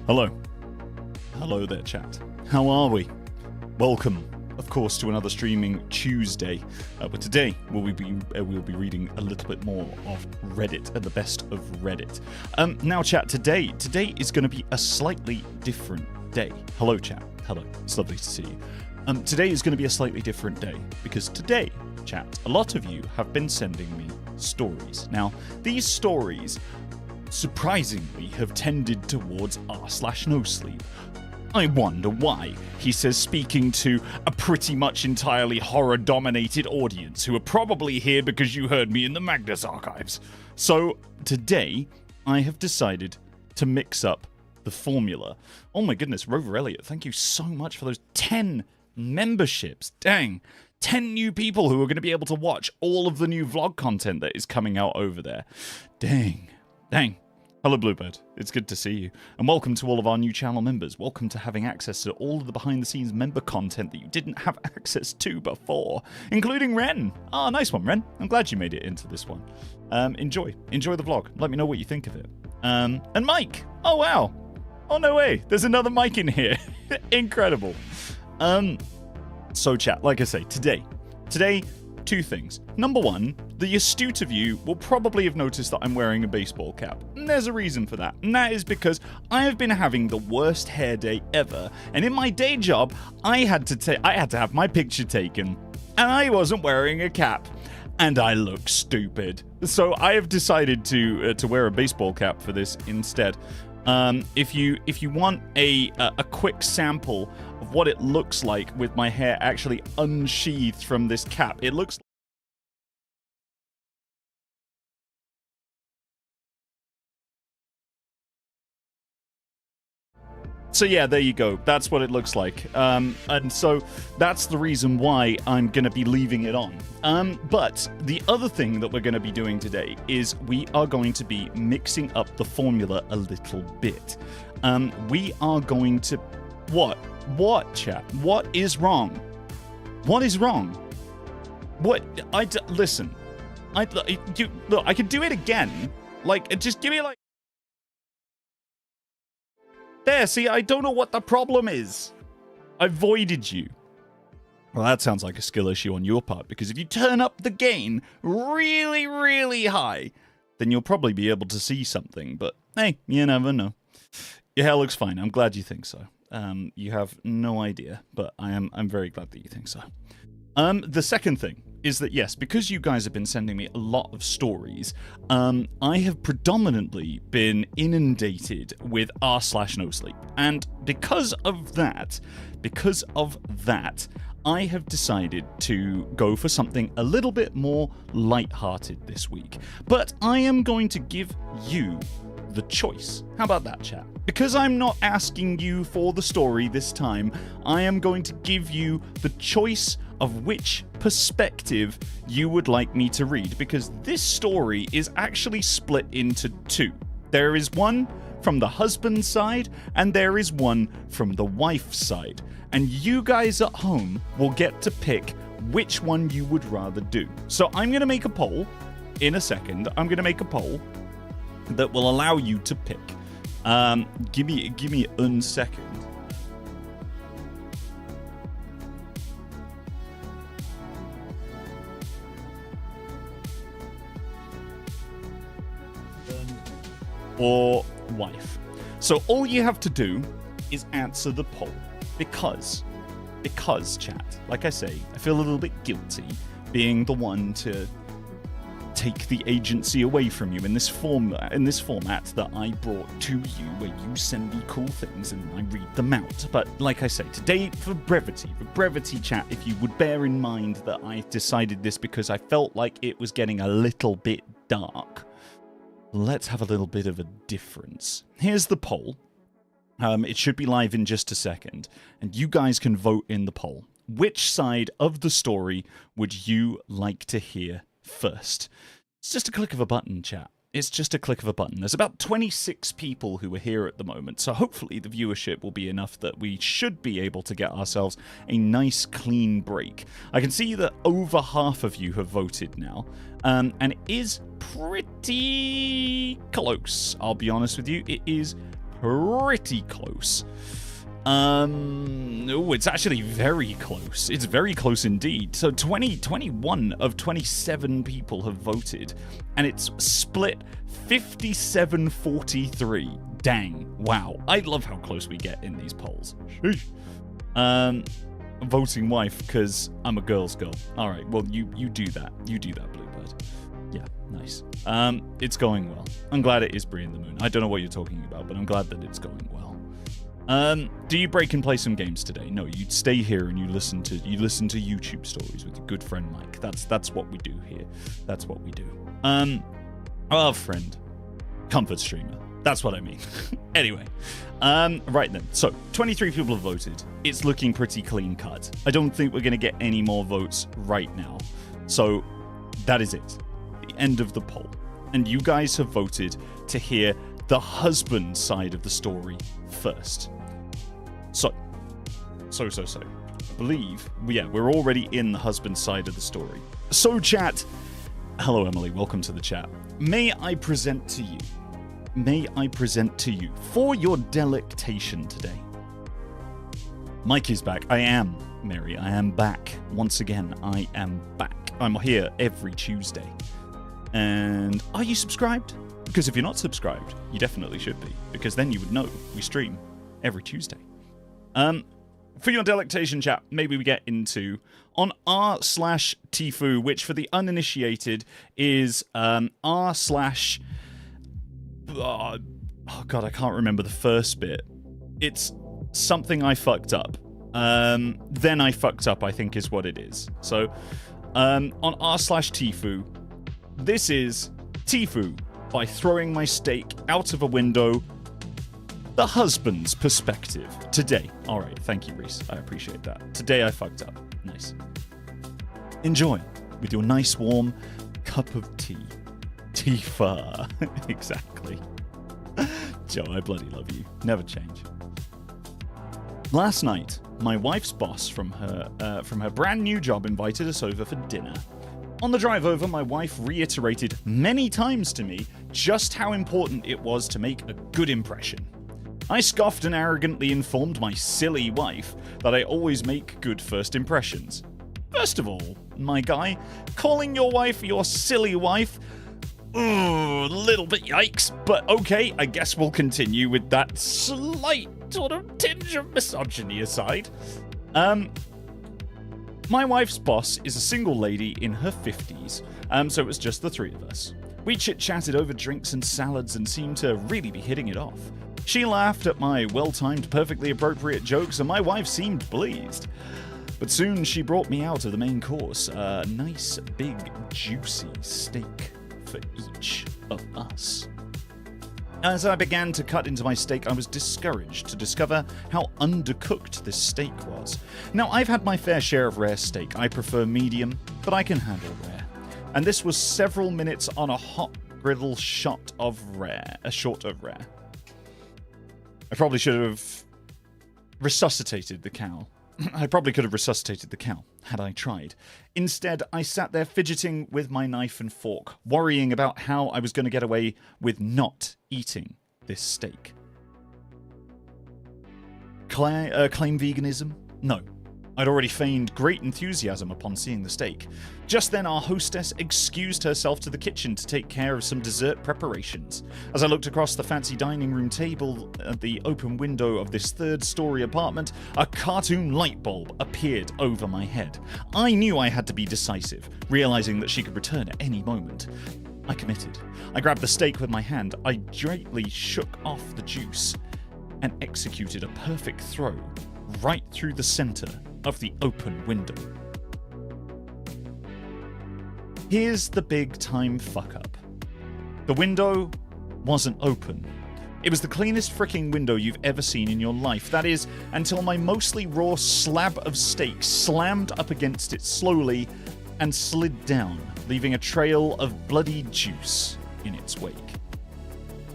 Hello. Hello there, chat. How are we? Welcome, of course, to another Streaming Tuesday. But today, we'll be reading a little bit more of Reddit and the best of Reddit. Now, chat, today is going to be a slightly different day. Hello, chat. Hello. It's lovely to see you. Today is going to be a slightly different day because today, chat, a lot of you have been sending me stories. Now, these stories surprisingly have tended towards r/no-sleep. I wonder why. He says, speaking to a pretty much entirely horror-dominated audience who are probably here because you heard me in the Magnus archives. So today, I have decided to mix up the formula. Oh my goodness, Rover Elliott, thank you so much for those 10 memberships. Dang. 10 new people who are going to be able to watch all of the new vlog content that is coming out over there. Dang. Hello, Bluebird. It's good to see you. And welcome to all of our new channel members. Welcome to having access to all of the behind-the-scenes member content that you didn't have access to before, including Ren. Ah, nice one, Ren. I'm glad you made it into this one. Enjoy the vlog. Let me know what you think of it. And Mike. Oh, wow. Oh, no way. There's another Mike in here. Incredible. So, chat, like I say, today, two things. Number one, the astute of you will probably have noticed that I'm wearing a baseball cap. And there's a reason for that. And that is because I have been having the worst hair day ever. And in my day job, I had to have my picture taken. And I wasn't wearing a cap. And I look stupid. So I have decided to wear a baseball cap for this instead. If you want a quick sample of what it looks like with my hair actually unsheathed from this cap, it looks. So yeah, there you go. That's what it looks like. And so that's the reason why I'm going to be leaving it on. But the other thing that we're going to be doing today is we are going to be mixing up the formula a little bit. We are going to... What, chat? What is wrong? What is wrong? What? Listen. Look, I could do it again. Like, just give me like... There, see, I don't know what the problem is. I voided you. Well, that sounds like a skill issue on your part, because if you turn up the gain really, really high, then you'll probably be able to see something, but hey, you never know. Your hair looks fine. I'm glad you think so. You have no idea, but I'm very glad that you think so. The second thing is that, yes, because you guys have been sending me a lot of stories, I have predominantly been inundated with r/no-sleep. And because of that, I have decided to go for something a little bit more lighthearted this week. But I am going to give you the choice. How about that, chat? Because I'm not asking you for the story this time, I am going to give you the choice of which perspective you would like me to read, because this story is actually split into two. There is one from the husband's side, and there is one from the wife's side. And you guys at home will get to pick which one you would rather do. So I'm going to make a poll in a second. I'm going to make a poll that will allow you to pick. Give me 1 second. Or wife. So all you have to do is answer the poll. Because, chat, like I say, I feel a little bit guilty being the one to take the agency away from you in this format that I brought to you, where you send me cool things and I read them out. But like I say, today, for brevity, chat, if you would bear in mind that I decided this because I felt like it was getting a little bit dark, let's have a little bit of a difference. Here's the poll. It should be live in just a second, and you guys can vote in the poll. Which side of the story would you like to hear first? It's just a click of a button, chat. It's just a click of a button. There's about 26 people who are here at the moment, so hopefully the viewership will be enough that we should be able to get ourselves a nice clean break. I can see that over half of you have voted now, and it is pretty close, I'll be honest with you. It is pretty close. Oh, it's actually very close. It's very close indeed. So 21 of 27 people have voted, and it's split 57-43. Dang. Wow. I love how close we get in these polls. Sheesh. Voting wife because I'm a girl's girl. All right. Well, you do that. You do that, Bluebird. Yeah, nice. It's going well. I'm glad it is Brie in the Moon. I don't know what you're talking about, but I'm glad that it's going well. Do you break and play some games today? No, you stay here and you listen to YouTube stories with your good friend Mike. That's what we do here. That's what we do. Our friend, comfort streamer. That's what I mean. Anyway, right then. So 23 people have voted. It's looking pretty clean cut. I don't think we're gonna get any more votes right now. So that is it. The end of the poll. And you guys have voted to hear the husband side of the story first. So. I believe, yeah, we're already in the husband side of the story. So chat. Hello, Emily. Welcome to the chat. May I present to you for your delectation today. Mike is back. I am, Mary. I am back. Once again, I am back. I'm here every Tuesday. And are you subscribed? Because if you're not subscribed, you definitely should be, because then you would know we stream every Tuesday. For your delectation chat, maybe we get into on r/TIFU, which for the uninitiated is r/ oh god, I can't remember the first bit. It's something I fucked up. Then I fucked up, I think is what it is. So on r/TIFU, this is TIFU by throwing my steak out of a window. The husband's perspective today. All right, thank you, Reese. I appreciate that. Today I fucked up. Nice. Enjoy with your nice warm cup of tea. Tifa. Exactly. Joe, I bloody love you. Never change. Last night, my wife's boss from her brand new job invited us over for dinner. On the drive over, my wife reiterated many times to me just how important it was to make a good impression. I scoffed and arrogantly informed my silly wife that I always make good first impressions. First of all, my guy, calling your wife your silly wife, a little bit yikes, but okay, I guess we'll continue with that slight sort of tinge of misogyny aside. My wife's boss is a single lady in her 50s, so it was just the three of us. We chit-chatted over drinks and salads and seemed to really be hitting it off. She laughed at my well-timed, perfectly appropriate jokes, and my wife seemed pleased. But soon she brought me out of the main course, a nice, big, juicy steak for each of us. As I began to cut into my steak, I was discouraged to discover how undercooked this steak was. Now, I've had my fair share of rare steak. I prefer medium, but I can handle rare. And this was several minutes on a hot griddle shot of rare. I probably should have resuscitated the cow. I probably could have resuscitated the cow, had I tried. Instead, I sat there fidgeting with my knife and fork, worrying about how I was going to get away with not eating this steak. Claim veganism? No. I'd already feigned great enthusiasm upon seeing the steak. Just then, our hostess excused herself to the kitchen to take care of some dessert preparations. As I looked across the fancy dining room table at the open window of this third-story apartment, a cartoon light bulb appeared over my head. I knew I had to be decisive, realizing that she could return at any moment. I committed. I grabbed the steak with my hand, I gently shook off the juice, and executed a perfect throw right through the center of the open window. Here's the big time fuck up. The window wasn't open. It was the cleanest freaking window you've ever seen in your life. That is, until my mostly raw slab of steak slammed up against it slowly and slid down, leaving a trail of bloody juice in its wake.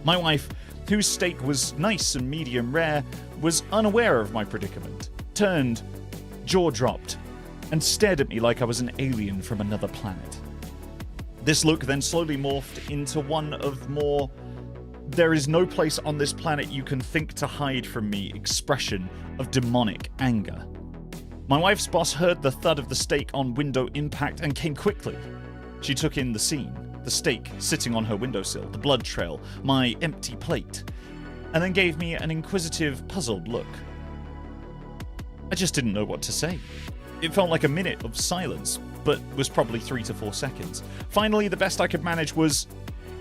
My wife, whose steak was nice and medium rare, was unaware of my predicament, turned, jaw-dropped, and stared at me like I was an alien from another planet. This look then slowly morphed into one of more there is no place on this planet you can think to hide from me expression of demonic anger. My wife's boss heard the thud of the steak on window impact and came quickly. She took in the scene, the steak sitting on her windowsill, the blood trail, my empty plate, and then gave me an inquisitive, puzzled look. I just didn't know what to say. It felt like a minute of silence, but was probably 3 to 4 seconds. Finally, the best I could manage was,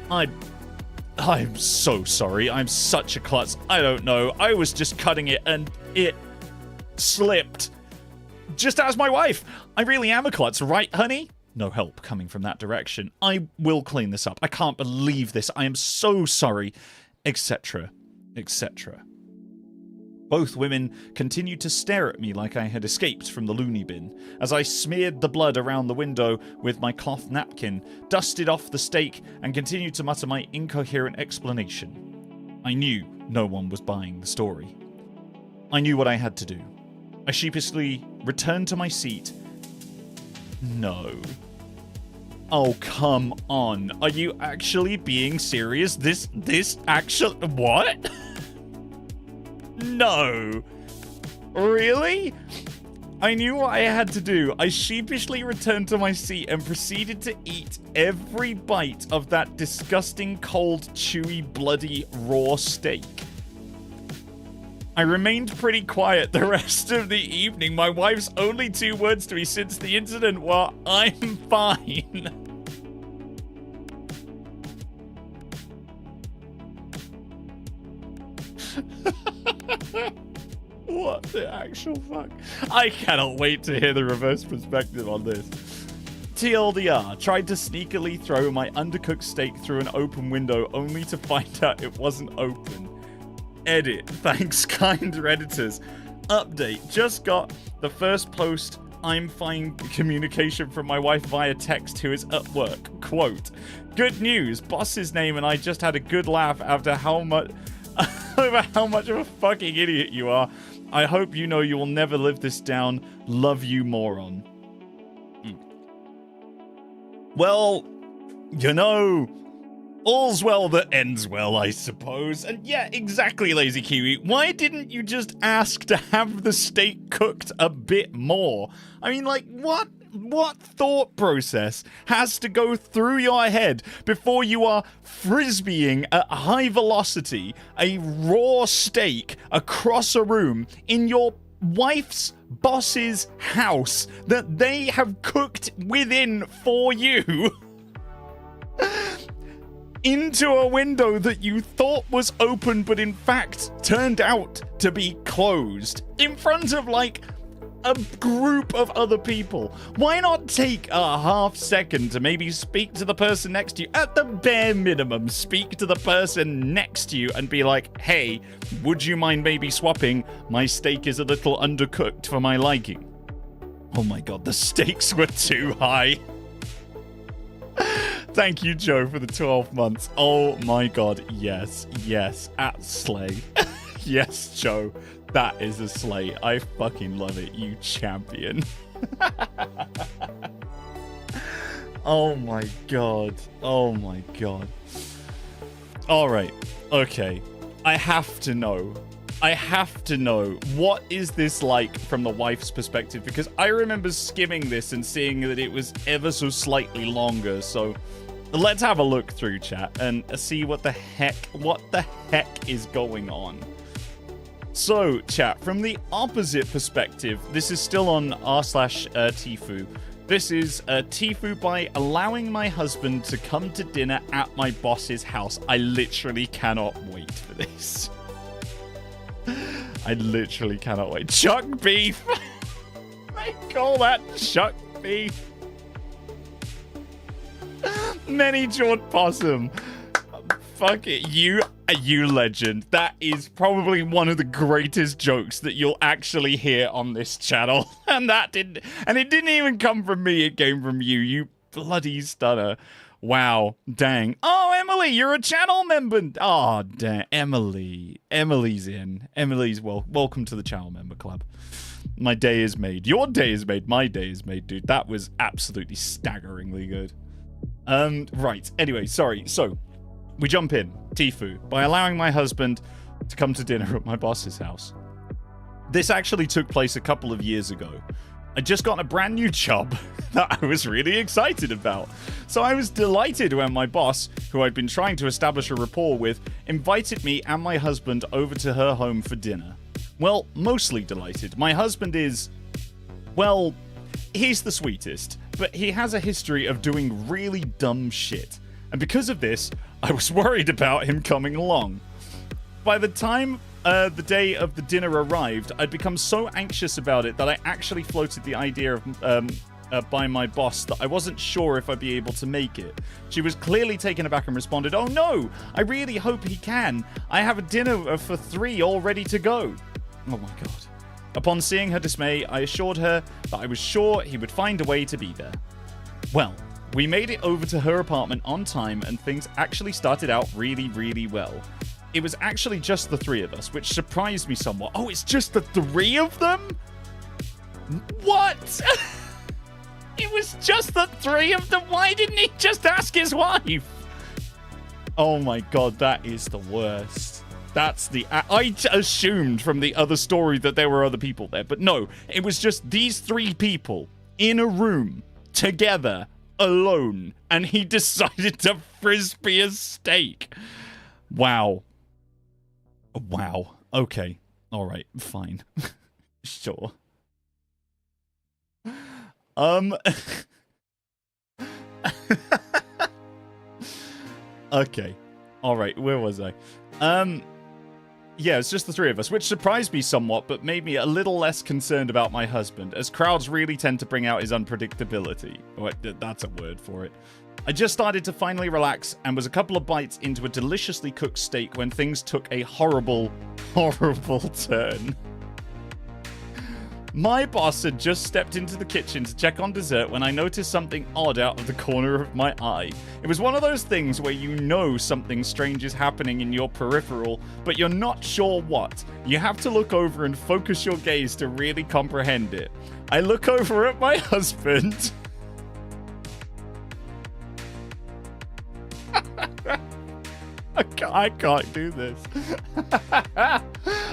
I'm so sorry. I'm such a klutz. I don't know. I was just cutting it and it slipped. Just as my wife. I really am a klutz, right, honey? No help coming from that direction. I will clean this up. I can't believe this. I am so sorry, etc., etc. Both women continued to stare at me like I had escaped from the loony bin, as I smeared the blood around the window with my cloth napkin, dusted off the steak, and continued to mutter my incoherent explanation. I knew no one was buying the story. I knew what I had to do. I sheepishly returned to my seat. No. Oh, come on. Are you actually being serious? This actually... What? No. Really? I knew what I had to do. I sheepishly returned to my seat and proceeded to eat every bite of that disgusting, cold, chewy, bloody, raw steak. I remained pretty quiet the rest of the evening. My wife's only 2 words to me since the incident were, "I'm fine." What the actual fuck? I cannot wait to hear the reverse perspective on this. TLDR, tried to sneakily throw my undercooked steak through an open window only to find out it wasn't open. Edit. Thanks, kind Redditors. Update. Just got the first post "I'm fine" communication from my wife via text, who is at work. Quote, "Good news. Boss's name and I just had a good laugh after how much over how much of a fucking idiot you are. I hope you know you will never live this down. Love you, moron." Well, you know, all's well that ends well, I suppose. And yeah, exactly, Lazy Kiwi. Why didn't you just ask to have the steak cooked a bit more? I mean, like, what thought process has to go through your head before you are frisbeeing at high velocity a raw steak across a room in your wife's boss's house that they have cooked within for you into a window that you thought was open but in fact turned out to be closed in front of like a group of other people? Why not take a half second to maybe speak to the person next to you? At the bare minimum, speak to the person next to you and be like, "Hey, would you mind maybe swapping? My steak is a little undercooked for my liking." Oh my god, the stakes were too high. Thank you, Joe, for the 12 months. Oh my god, yes, at Slay. Yes, Joe. That is a slay. I fucking love it, you champion. Oh my god. Oh my god. Alright. Okay. I have to know. What is this like from the wife's perspective? Because I remember skimming this and seeing that it was ever so slightly longer. So let's have a look through, chat, and see what the heck is going on. So, chat, from the opposite perspective, this is still on r/TIFU. This is TIFU by allowing my husband to come to dinner at my boss's house. I literally cannot wait for this. I literally cannot wait. Chuck beef! They call that chuck beef. Many-jawed possum. Fuck it, you legend. That is probably one of the greatest jokes that you'll actually hear on this channel. And it didn't even come from me, it came from you, you bloody stunner. Wow, dang. Oh, Emily, you're a channel member. Oh, dang, Emily's in. Welcome to the channel member club. My day is made. Your day is made. My day is made, dude. That was absolutely staggeringly good. Right, anyway, sorry. So, We jump in, TIFU, by allowing my husband to come to dinner at my boss's house. This actually took place a couple of years ago. I'd just gotten a brand new job that I was really excited about. So I was delighted when my boss, who I'd been trying to establish a rapport with, invited me and my husband over to her home for dinner. Well, mostly delighted. My husband is, well, he's the sweetest, but he has a history of doing really dumb shit. And because of this, I was worried about him coming along. By the time the day of the dinner arrived, I'd become so anxious about it that I actually floated the idea of by my boss that I wasn't sure if I'd be able to make it. She was clearly taken aback and responded, "Oh no, I really hope he can. I have a dinner for 3 all ready to go." Oh my god. Upon seeing her dismay, I assured her that I was sure he would find a way to be there. Well, we made it over to her apartment on time and things actually started out really, really well. It was actually just the 3 of us, which surprised me somewhat. Oh, it's just the 3 of them? What? It was just the 3 of them? Why didn't he just ask his wife? Oh my god, that is the worst. That's the... I assumed from the other story that there were other people there, but no, it was just these 3 people in a room together, alone, and he decided to frisbee a steak. Wow. Wow. Okay. All right. Fine. Sure. Okay. All right. Where was I? Yeah, it's just the 3 of us, which surprised me somewhat, but made me a little less concerned about my husband, as crowds really tend to bring out his unpredictability. Oh, that's a word for it. I just started to finally relax and was a couple of bites into a deliciously cooked steak when things took a horrible, horrible turn. My boss had just stepped into the kitchen to check on dessert when I noticed something odd out of the corner of my eye. It was one of those things where you know something strange is happening in your peripheral, but you're not sure what. You have to look over and focus your gaze to really comprehend it. I look over at my husband. I can't do this.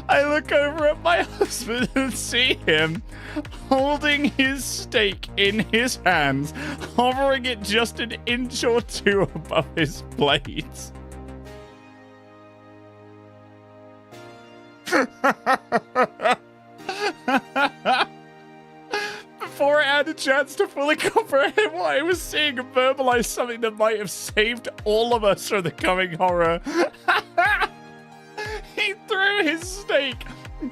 I look over at my husband and see him holding his steak in his hands, hovering it just an inch or 2 above his plate. Before I had a chance to fully comprehend what I was seeing and verbalize something that might have saved all of us from the coming horror, he threw his steak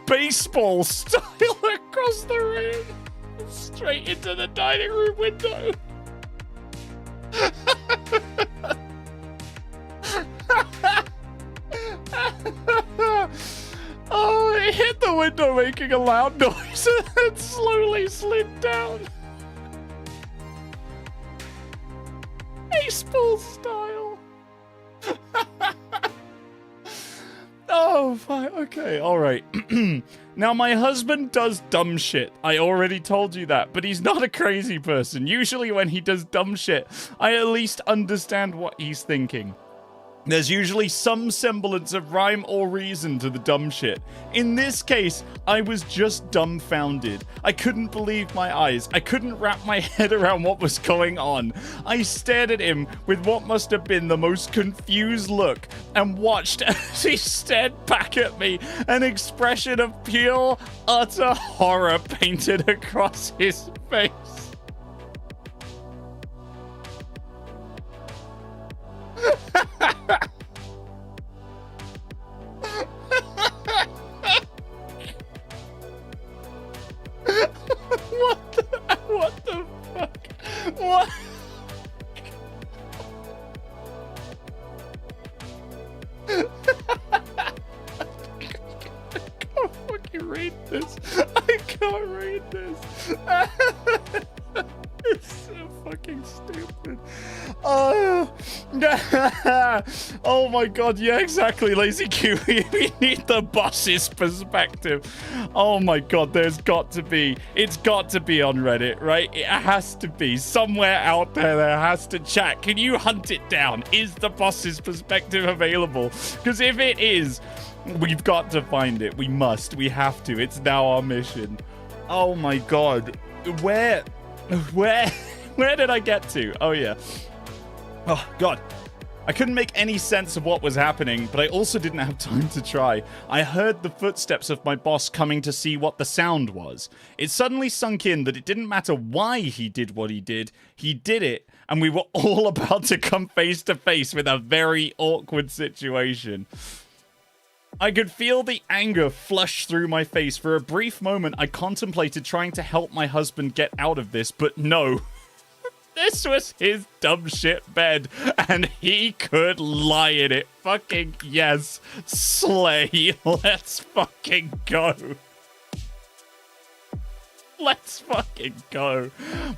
baseball style across the room, straight into the dining room window. Oh, it hit the window making a loud noise and slowly slid down. Baseball style. Oh, fine. Okay, all right. Now, my husband does dumb shit. I already told you that, but he's not a crazy person. Usually when he does dumb shit, I at least understand what he's thinking. There's usually some semblance of rhyme or reason to the dumb shit. In this case, I was just dumbfounded. I couldn't believe my eyes. I couldn't wrap my head around what was going on. I stared at him with what must have been the most confused look and watched as he stared back at me, an expression of pure, utter horror painted across his face. What the fuck? What? I can't fucking read this. I can't read this. It's so fucking stupid. Oh, Oh my god, yeah, exactly, Lazy Q. We need the boss's perspective. Oh my god, it's got to be on Reddit, right? It has to be. Somewhere out there has to chat. Can you hunt it down? Is the boss's perspective available? Because if it is, we've got to find it. We must. We have to. It's now our mission. Oh my god. Where did I get to? Oh yeah. Oh god. I couldn't make any sense of what was happening, but I also didn't have time to try. I heard the footsteps of my boss coming to see what the sound was. It suddenly sunk in that it didn't matter why he did what he did it, and we were all about to come face to face with a very awkward situation. I could feel the anger flush through my face. For a brief moment, I contemplated trying to help my husband get out of this, but no. This was his dumb shit bed, and he could lie in it. Fucking yes. Slay. Let's fucking go. Let's fucking go.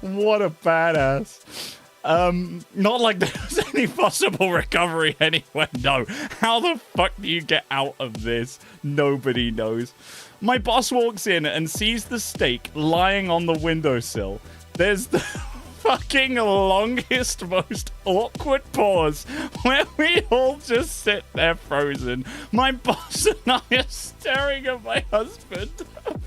What a badass. Not like there was any possible recovery anywhere. No. How the fuck do you get out of this? Nobody knows. My boss walks in and sees the steak lying on the windowsill. There's the fucking longest, most awkward pause where we all just sit there frozen. My boss and I are staring at my husband,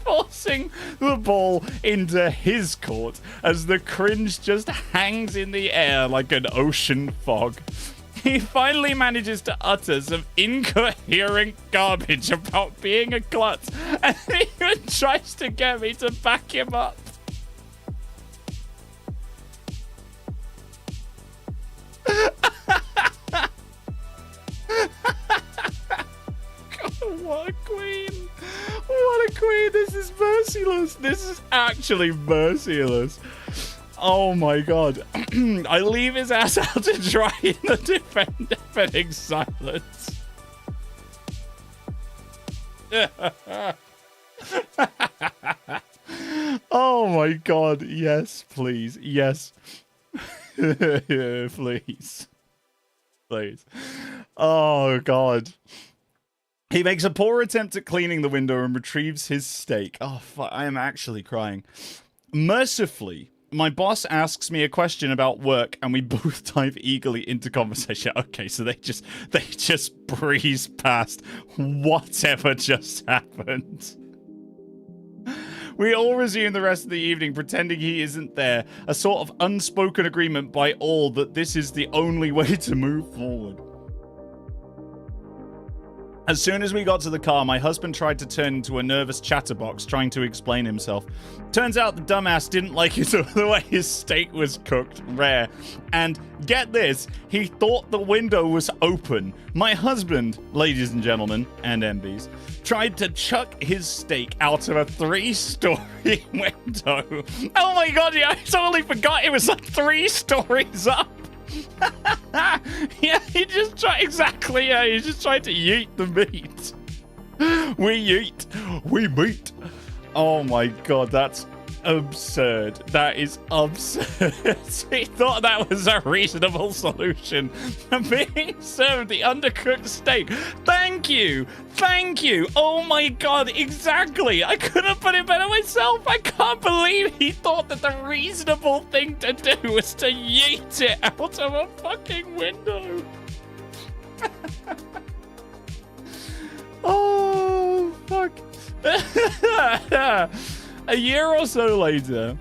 forcing the ball into his court as the cringe just hangs in the air like an ocean fog. He finally manages to utter some incoherent garbage about being a klutz and even tries to get me to back him up. God, what a queen. What a queen. This is merciless. This is actually merciless. Oh my god. I leave his ass out to dry in the deafening silence. Oh my god. Yes, please. Yes. Please. Please. Oh, God. He makes a poor attempt at cleaning the window and retrieves his steak. Oh, fuck. I am actually crying. Mercifully, my boss asks me a question about work, and we both dive eagerly into conversation. Okay, so they just breeze past whatever just happened. We all resume the rest of the evening pretending he isn't there, a sort of unspoken agreement by all that this is the only way to move forward. As soon as we got to the car, my husband tried to turn into a nervous chatterbox trying to explain himself. Turns out the dumbass didn't like it the way his steak was cooked, rare. And get this, he thought the window was open. My husband, ladies and gentlemen, and MBs, tried to chuck his steak out of a 3-story window. Oh my god, yeah, I totally forgot it was like 3 stories up. Yeah, he just tried, exactly, yeah, he just tried to yeet the meat. We yeet, we meet. Oh my god, that's absurd. That is absurd. He thought that was a reasonable solution for being served the undercooked steak. Thank you. Thank you. Oh my god, exactly. I couldn't put it better myself. I can't believe he thought that the reasonable thing to do was to yeet it out of a fucking window. Oh, fuck. A year or so later,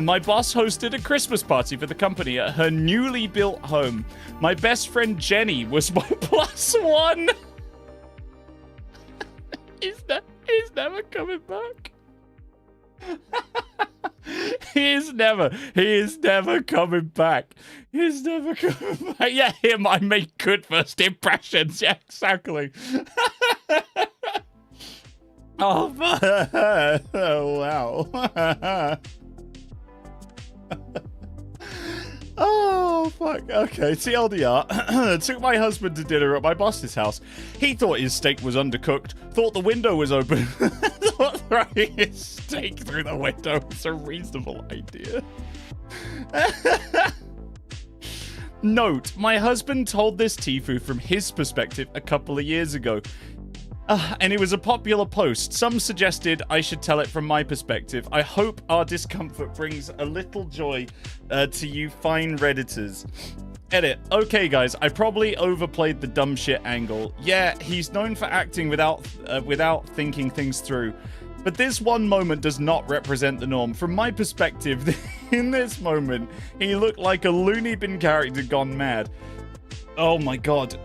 my boss hosted a Christmas party for the company at her newly built home. My best friend Jenny was my +1. He's never coming back. He is never coming back. He's never coming back. Yeah, him, I make good first impressions. Yeah, exactly. Oh, wow. Oh, fuck. Okay, TLDR. Took my husband to dinner at my boss's house. He thought his steak was undercooked, thought the window was open, thought throwing his steak through the window was a reasonable idea. Note, my husband told this TIFU from his perspective a couple of years ago. And it was a popular post. Some suggested I should tell it from my perspective. I hope our discomfort brings a little joy to you fine Redditors. Edit. Okay, guys, I probably overplayed the dumb shit angle. Yeah, he's known for acting without thinking things through. But this one moment does not represent the norm. From my perspective, in this moment, he looked like a loony bin character gone mad. Oh my god.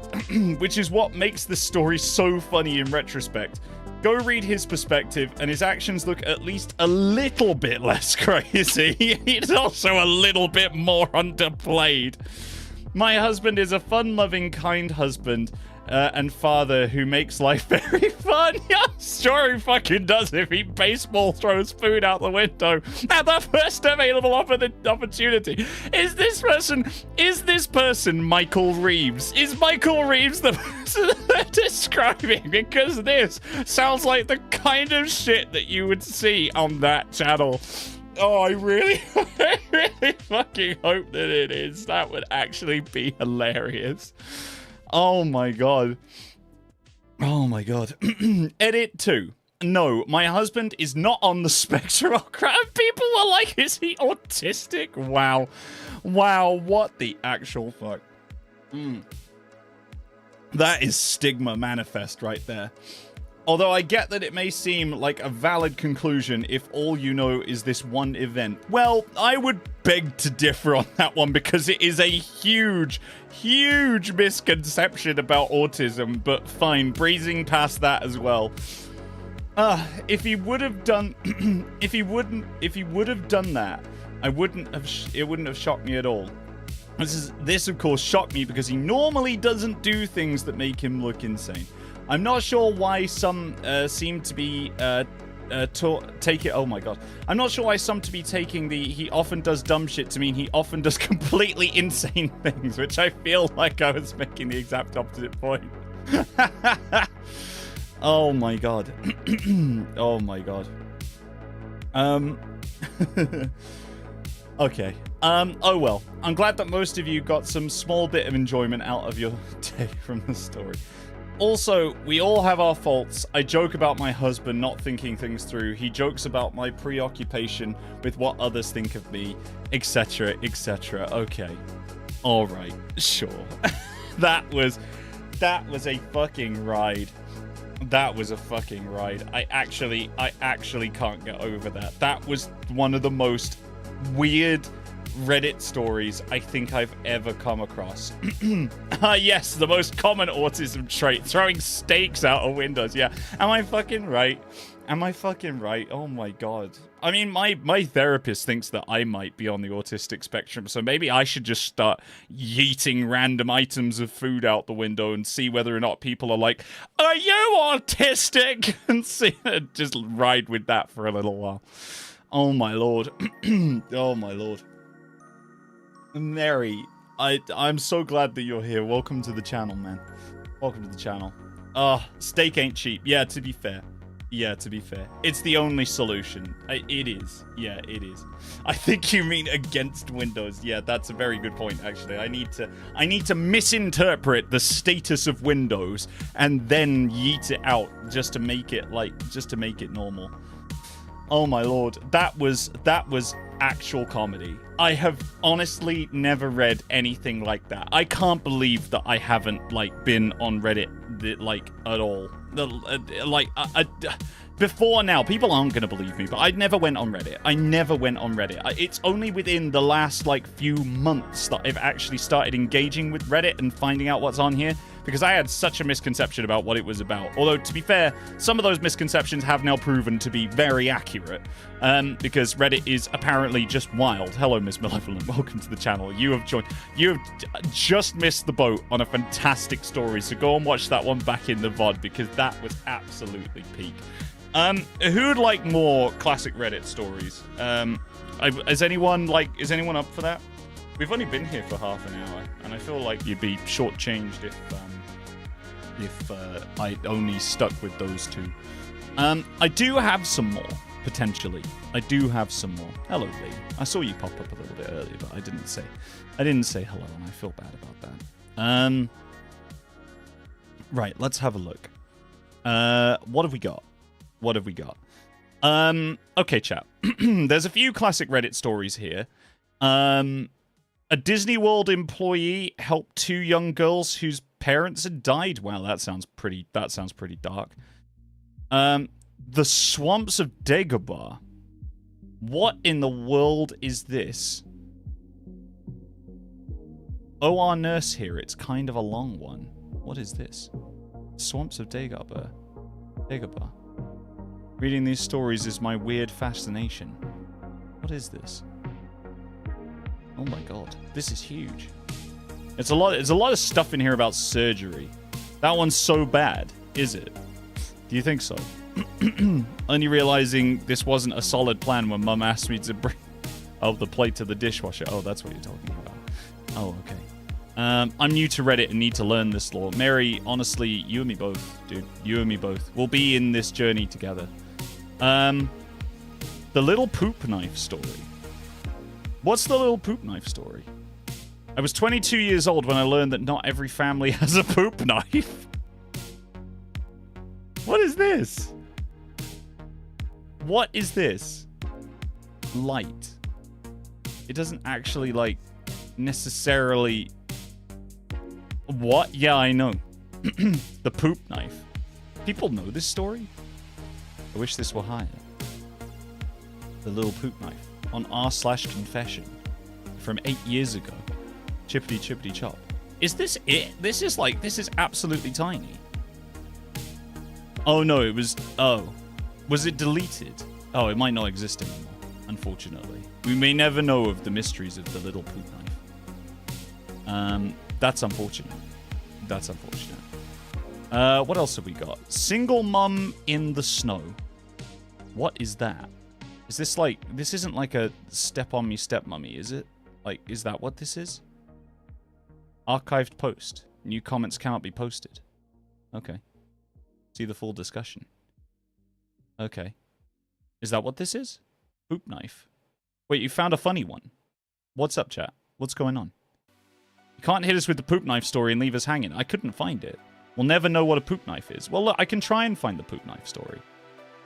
Which is what makes this story so funny in retrospect. Go read his perspective, and his actions look at least a little bit less crazy. He's also a little bit more underplayed. My husband is a fun-loving, kind husband and father who makes life very fun. Yeah, sure he fucking does if he baseball throws food out the window at the first available opportunity. Is this person Michael Reeves? Is Michael Reeves the person they're describing? Because this sounds like the kind of shit that you would see on that channel. Oh, I really fucking hope that it is. That would actually be hilarious. Oh my god. Oh my god. Edit 2. No, my husband is not on the spectrum. Oh crap, people were like, is he autistic? Wow. Wow, what the actual fuck? That is stigma manifest right there. Although I get that it may seem like a valid conclusion if all you know is this one event. Well, I would beg to differ on that one because it is a huge, huge misconception about autism, but fine, breezing past that as well. If he would have done, if he would have done that, it wouldn't have shocked me at all. This of course shocked me because he normally doesn't do things that make him look insane. I'm not sure why some seem to be take it. Oh my god! I'm not sure why some to be taking the he often does dumb shit to mean he often does completely insane things, which I feel like I was making the exact opposite point. Oh my god! Oh my god. Okay. Oh well. I'm glad that most of you got some small bit of enjoyment out of your day from the story. Also, we all have our faults. I joke about my husband not thinking things through. He jokes about my preoccupation with what others think of me, etc., etc. Okay. All right. Sure. That was a fucking ride. That was a fucking ride. I actually can't get over that. That was one of the most weird Reddit stories I think I've ever come across. Yes, the most common autism trait, throwing steaks out of windows. Yeah, am I fucking right? Am I fucking right? Oh my god. I mean, my therapist thinks that I might be on the autistic spectrum, so maybe I should just start yeeting random items of food out the window and see whether or not people are like, are you autistic? And see, just ride with that for a little while. Oh my lord. Oh my lord. Mary, I'm so glad that you're here. Welcome to the channel, man. Welcome to the channel. Steak ain't cheap. Yeah, to be fair. Yeah, to be fair. It's the only solution. It is. Yeah, it is. I think you mean against Windows. Yeah, that's a very good point, actually. I need to misinterpret the status of Windows and then yeet it out just to make it normal. Oh my lord, that was actual comedy. I have honestly never read anything like that. I can't believe that I haven't been on Reddit at all. Before now, people aren't going to believe me, but I never went on Reddit. It's only within the last few months that I've actually started engaging with Reddit and finding out what's on here, because I had such a misconception about what it was about. Although, to be fair, some of those misconceptions have now proven to be very accurate, because Reddit is apparently just wild. Hello, Miss Malevolent. Welcome to the channel. You have just missed the boat on a fantastic story, so go and watch that one back in the VOD, because that was absolutely peak. Who would like more classic Reddit stories? Is anyone up for that? We've only been here for half an hour, and I feel like you'd be shortchanged if I only stuck with those two. I do have some more. potentially. I do have some more. Hello, Lee. I saw you pop up a little bit earlier, but I didn't say hello, and I feel bad about that. Right, let's have a look. What have we got? Okay, chat. There's a few classic Reddit stories here. A Disney World employee helped 2 young girls whose parents had died. Wow, that sounds pretty dark. The swamps of Dagobah. What in the world is this? OR nurse here. It's kind of a long one. What is this? Swamps of Dagobah. Reading these stories is my weird fascination. What is this? Oh my god, this is huge. It's a lot of stuff in here about surgery. That one's so bad, is it? Do you think so? Only realizing this wasn't a solid plan when Mum asked me to bring the plate to the dishwasher. Oh, that's what you're talking about. Oh, okay. I'm new to Reddit and need to learn this lore. Mary, honestly, you and me both, dude. You and me both. We'll be in this journey together. The little poop knife story. What's the little poop knife story? I was 22 years old when I learned that not every family has a poop knife. What is this? What is this? Light. It doesn't actually, like, necessarily... What? Yeah, I know. The poop knife. People know this story? I wish this were higher. The little poop knife. On r/confession. From 8 years ago. Chippity chippity chop. Is this it? This is absolutely tiny. Oh no, it was... Oh. Was it deleted? Oh, it might not exist anymore, unfortunately. We may never know of the mysteries of the little poop knife. That's unfortunate. That's unfortunate. What else have we got? Single mum in the snow. What is that? Is this like... This isn't like a step on me step mummy, is it? Like, is that what this is? Archived post. New comments cannot be posted. Okay. See the full discussion. Okay. Is that what this is? Poop knife. Wait, you found a funny one. What's up, chat? What's going on? You can't hit us with the poop knife story and leave us hanging. I couldn't find it. We'll never know what a poop knife is. Well, look, I can try and find the poop knife story.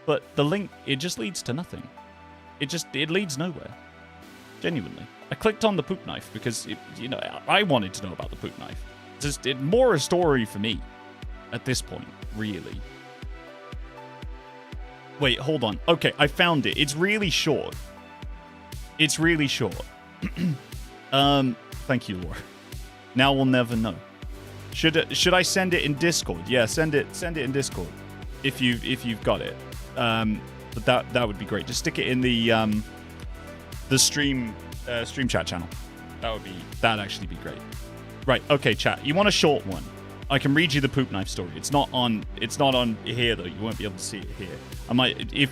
But the link, it just leads to nothing. It leads nowhere. Genuinely. I clicked on the poop knife because, I wanted to know about the poop knife. It's more a story for me at this point, really. Wait, hold on. Okay, I found it. It's really short. It's really short. Thank you, Laura. Now we'll never know. Should I send it in Discord? Yeah, send it in Discord if you've got it. But that would be great. Just stick it in the stream chat channel. That'd actually be great. Right. Okay, chat. You want a short one? I can read you the poop knife story. It's not on here though. You won't be able to see it here. I might if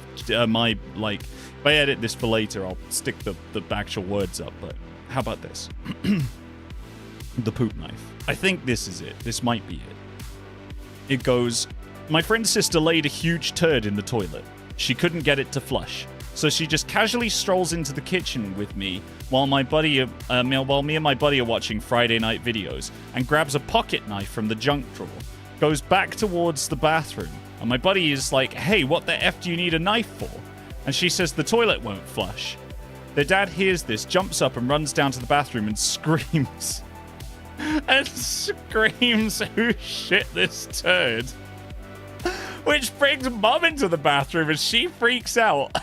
I edit this for later, I'll stick the actual words up. But how about this? The poop knife. I think this is it. This might be it. It goes, my friend's sister laid a huge turd in the toilet. She couldn't get it to flush. So she just casually strolls into the kitchen with me while me and my buddy are watching Friday night videos and grabs a pocket knife from the junk drawer, goes back towards the bathroom, and my buddy is like, hey, what the F do you need a knife for? And she says the toilet won't flush. Their dad hears this, jumps up and runs down to the bathroom and screams. Who shit this turd? Which brings Mum into the bathroom and she freaks out.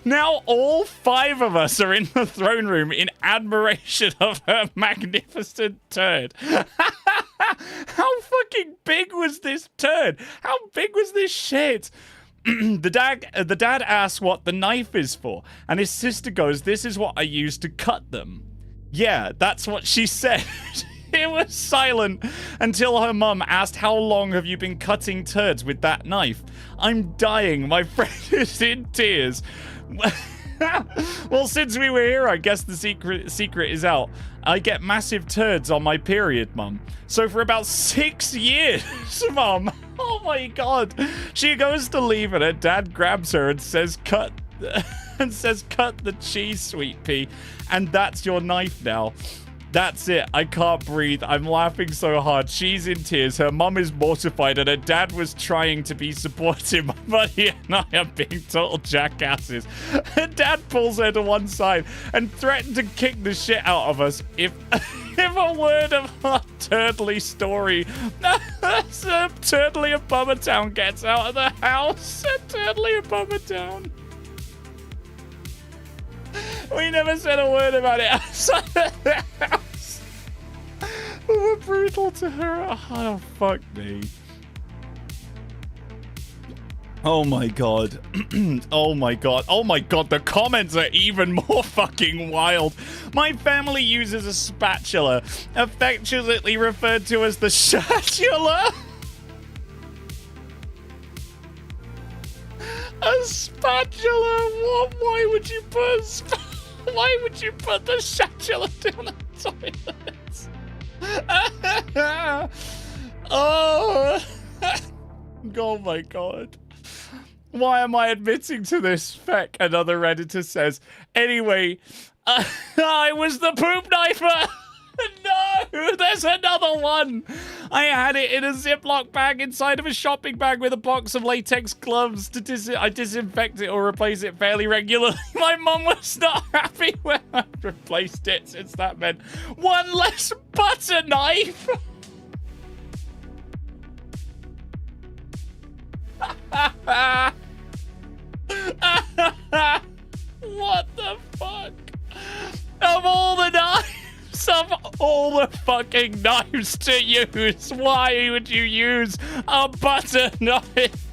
Now all 5 of us are in the throne room in admiration of her magnificent turd. How fucking big was this turd? How big was this shit? The dad asks what the knife is for, and his sister goes, this is what I use to cut them. Yeah, that's what she said. It was silent until her mum asked, how long have you been cutting turds with that knife? I'm dying. My friend is in tears. Well, since we were here, I guess the secret is out. I get massive turds on my period, Mum. So for about 6 years, Mum, Oh my god. She goes to leave and her dad grabs her and says, cut the cheese, sweet pea. And that's your knife now. That's it. I can't breathe. I'm laughing so hard. She's in tears. Her mum is mortified and her dad was trying to be supportive. My buddy and I are being total jackasses. Her dad pulls her to one side and threatened to kick the shit out of us if a word of our turtly story. Turtly of Bummertown gets out of the house. Turtly of Bummertown. We never said a word about it outside of the house. We were brutal to her. Oh, fuck me. Oh my god. Oh my god. Oh my god. The comments are even more fucking wild. My family uses a spatula, affectionately referred to as the shatula. A spatula? What? Why would you put why would you put the spatula down the toilet? Oh. Oh my god. Why am I admitting to this? Feck, another Redditor says. Anyway, I was the poop knifer. No, there's another one. I had it in a Ziploc bag inside of a shopping bag with a box of latex gloves. I disinfect it or replace it fairly regularly. My mum was not happy when I replaced it, since that meant one less butter knife. What the fuck? Of all the knives, of all the fucking knives to use, why would you use a butter knife?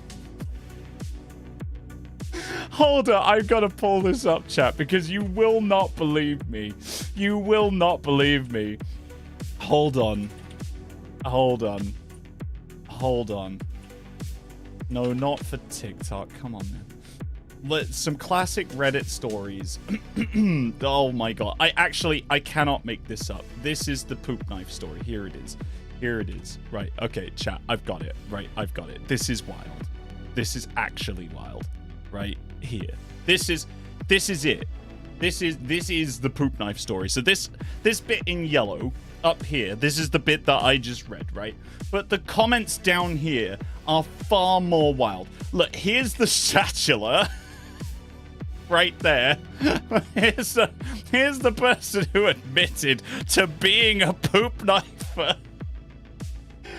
Hold on, I've got to pull this up, chat, because you will not believe me. You will not believe me. Hold on. Hold on. Hold on. No, not for TikTok. Come on, man. Some classic Reddit stories. Oh my god. I cannot make this up. This is the poop knife story. Here it is. Here it is. Right. Okay, chat. I've got it. Right. I've got it. This is wild. This is actually wild. Right here. This is it. This is the poop knife story. So this bit in yellow up here, this is the bit that I just read, right? But the comments down here are far more wild. Look, here's the spatula. Right there. Here's the person who admitted to being a poop knifer.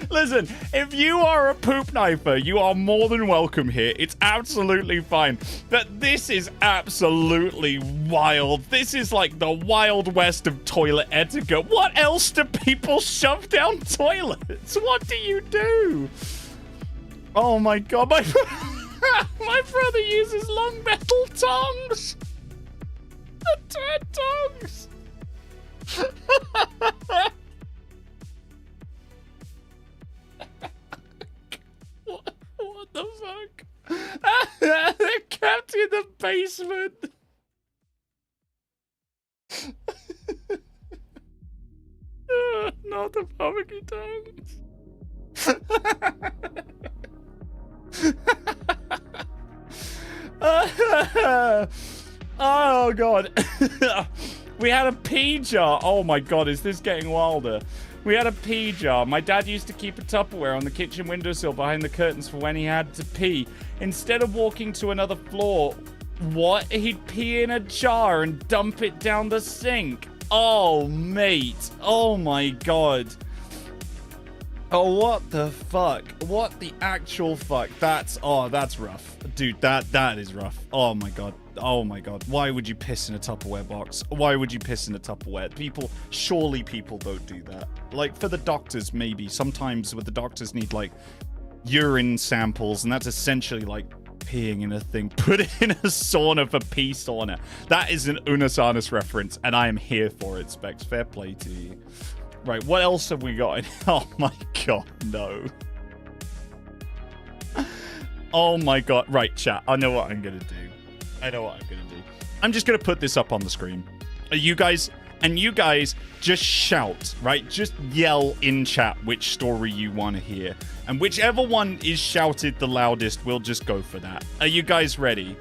Listen, if you are a poop knifer, you are more than welcome here. It's absolutely fine. But this is absolutely wild. This is like the Wild West of toilet etiquette. What else do people shove down toilets? What do you do? Oh my god, my brother uses long metal tongs. The turd tongs. What the fuck? They're kept in the basement. Not the barbecue tongs. Oh god. We had a pea jar. Oh my god, is this getting wilder? We had a pea jar. My dad used to keep a Tupperware on the kitchen windowsill behind the curtains for when he had to pee. Instead of walking to another floor, he'd pee in a jar and dump it down the sink. Oh, mate. Oh my god. Oh, what the fuck? What the actual fuck? That's rough. Dude, that is rough. Oh my god. Oh my god. Why would you piss in a Tupperware box? Why would you piss in a Tupperware? Surely people don't do that. Like, for the doctors, maybe. Sometimes with the doctors need, like, urine samples, and that's essentially like peeing in a thing. Put it in a sauna for pee sauna. That is an Unus Annus reference, and I am here for it, Specs. Fair play to you. Right, what else have we got? Oh my god, no. Oh my god. Right, chat. I know what I'm gonna do. I'm just gonna put this up on the screen. You guys, And you guys just shout, right? Just yell in chat which story you want to hear. And whichever one is shouted the loudest, we'll just go for that. Are you guys ready?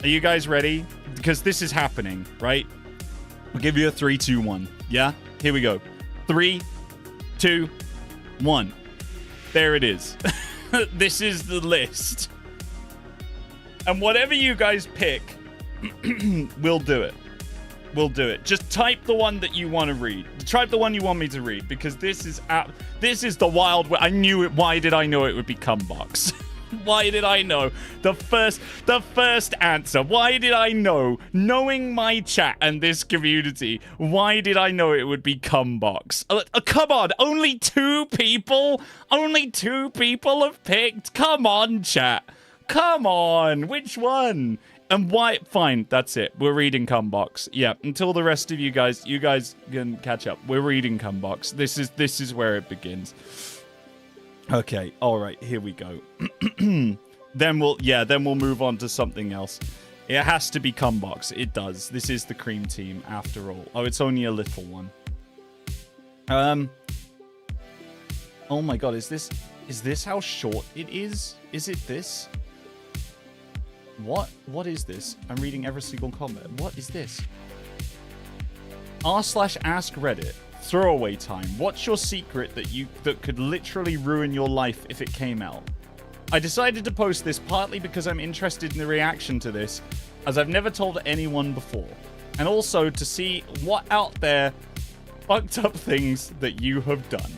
Are you guys ready? Because this is happening, right? I'll give you a 3, 2, 1. Yeah? Here we go. 3, 2, 1. There it is. This is the list. And whatever you guys pick, we'll do it. We'll do it. Just type the one that you want to read. Type the one you want me to read, because this is the wild. I knew it. Why did I know it would be Cumbox? Why did I know? The first answer. Why did I know? Knowing my chat and this community, why did I know it would be Cumbox? Come on, only 2 people? Only 2 people have picked? Come on, chat. Come on. Which one? And why? Fine, that's it. We're reading Cumbox. Yeah, until the rest of you guys can catch up. We're reading Cumbox. This is where it begins. Okay, all right, here we go. Then we'll move on to something else. It has to be Cumbox. It does. This is the cream team after all. Oh, it's only a little one. Oh my god, is this how short it is? Is it this? What is this? I'm reading every single comment. What is this? r/ask Reddit. Throwaway time. What's your secret that could literally ruin your life if it came out? I decided to post this partly because I'm interested in the reaction to this, as I've never told anyone before. And also to see what out there fucked up things that you have done.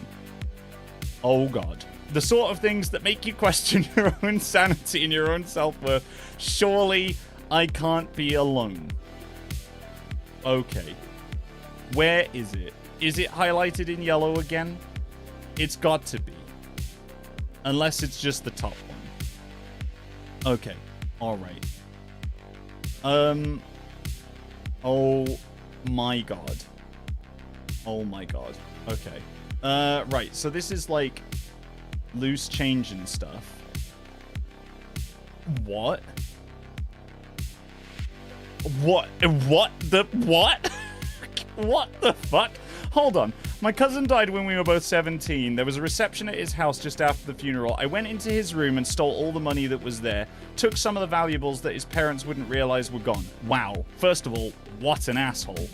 Oh god. The sort of things that make you question your own sanity and your own self-worth. Surely I can't be alone. Okay. Where is it? Is it highlighted in yellow again? It's got to be. Unless it's just the top one. Okay. Alright. Oh my god. Oh my god. Okay. Right. So this is like loose change and stuff. What? What the fuck? Hold on. My cousin died when we were both 17. There was a reception at his house just after the funeral. I went into his room and stole all the money that was there. Took some of the valuables that his parents wouldn't realize were gone. Wow. First of all, what an asshole.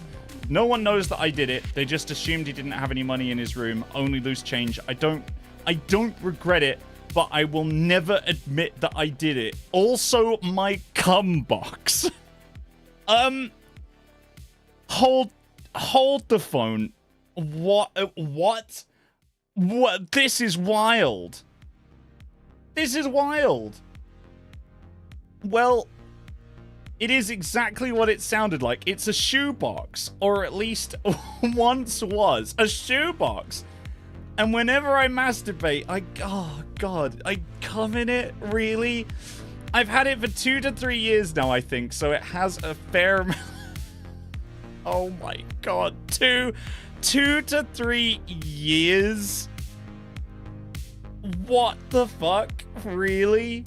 No one knows that I did it. They just assumed he didn't have any money in his room. Only loose change. I don't regret it, but I will never admit that I did it. Also, my Cumbox. Hold the phone. What? This is wild. This is wild. Well, it is exactly what it sounded like. It's a shoebox, or at least once was a shoebox. And whenever I masturbate, oh god, I come in it, really? I've had it for 2 to 3 years now, I think, so it has a fair amount. Oh my god, 2 to 3 years? What the fuck? Really?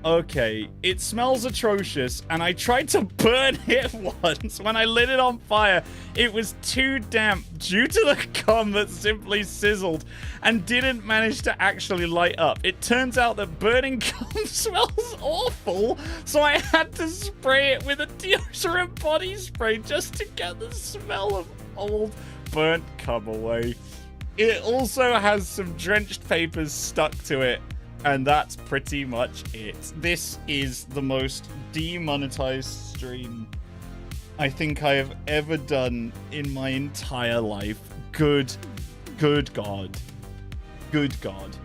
Okay, it smells atrocious, and I tried to burn it once. When I lit it on fire, it was too damp due to the cum that simply sizzled and didn't manage to actually light up. It turns out that burning cum smells awful, so I had to spray it with a deodorant body spray just to get the smell of old burnt cum away. It also has some drenched papers stuck to it. And that's pretty much it. This is the most demonetized stream I think I have ever done in my entire life. Good God. Good God.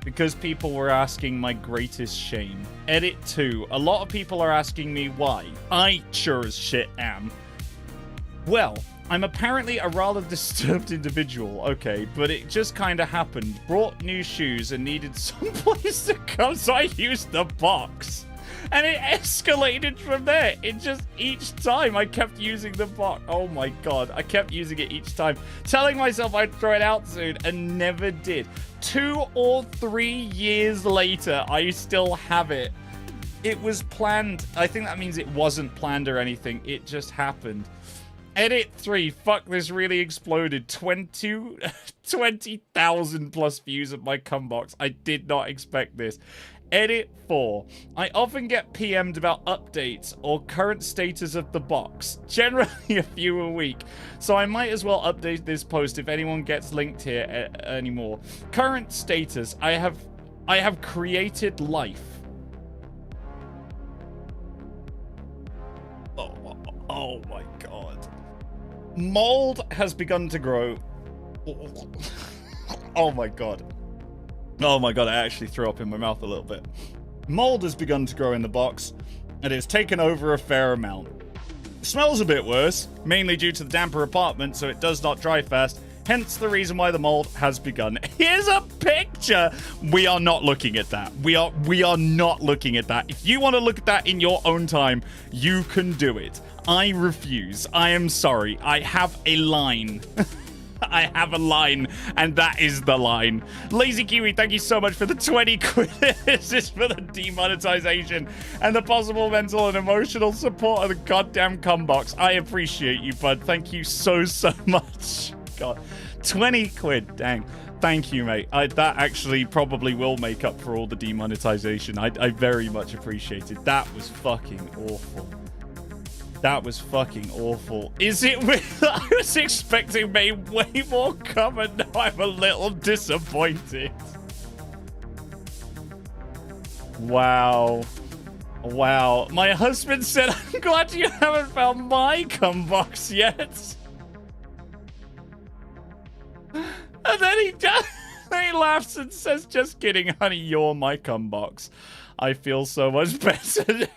Because people were asking my greatest shame. Edit 2. A lot of people are asking me why. I sure as shit am. Well, I'm apparently a rather disturbed individual, okay, but it just kind of happened. Brought new shoes and needed some place to come, so I used the box. And it escalated from there. It just, each time I kept using the box. Oh my god, I kept using it each time. Telling myself I'd throw it out soon and never did. 2 or 3 years later, I still have it. It was planned. I think that means it wasn't planned or anything. It just happened. Edit 3, fuck, this really exploded. 20,000 plus views of my cumbox. I did not expect this. Edit 4, I often get PM'd about updates or current status of the box, generally a few a week, so I might as well update this post if anyone gets linked here anymore. Current status, I have created life. Oh my god. Mold has begun to grow. Oh my god. Oh my god, I actually threw up in my mouth a little bit. Mold has begun to grow in the box, and it's taken over a fair amount. It smells a bit worse, mainly due to the damper apartment, so it does not dry fast, hence the reason why the mold has begun. Here's a picture! We are not looking at that. We are not looking at that. If you want to look at that in your own time, you can do it. I refuse. I am sorry. I have a line. I have a line, and that is the line. Lazy Kiwi, thank you so much for the 20 quid. This is for the demonetization and the possible mental and emotional support of the goddamn cumbox. I appreciate you, bud. Thank you so much. God, 20 quid, dang. Thank you, mate. That actually probably will make up for all the demonetization. I very much appreciate it. That was fucking awful. That was fucking awful. Is it? I was expecting way more comment. Now I'm a little disappointed. Wow. Wow. My husband said, I'm glad you haven't found my cumbox yet. And then he does. He laughs and says, just kidding, honey, you're my cumbox. I feel so much better.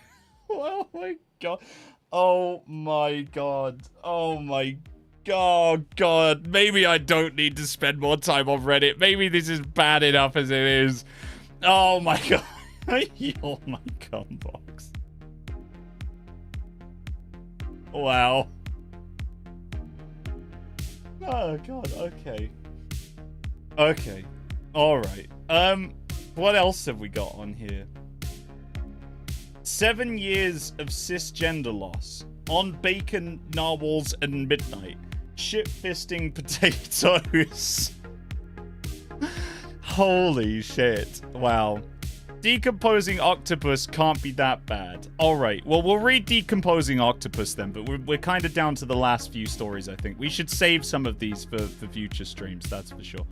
Oh my god. Oh my god. Oh my god. Maybe I don't need to spend more time on Reddit. Maybe this is bad enough as it is. Oh my god. You're my cumbox. Wow. Oh god, okay. Okay. Alright. What else have we got on here? 7 years of cisgender loss. On bacon, narwhals, and midnight. Shit-fisting potatoes. Holy shit. Wow. Decomposing octopus can't be that bad. Alright, well, we'll read Decomposing Octopus then, but we're kind of down to the last few stories, I think. We should save some of these for future streams, that's for sure.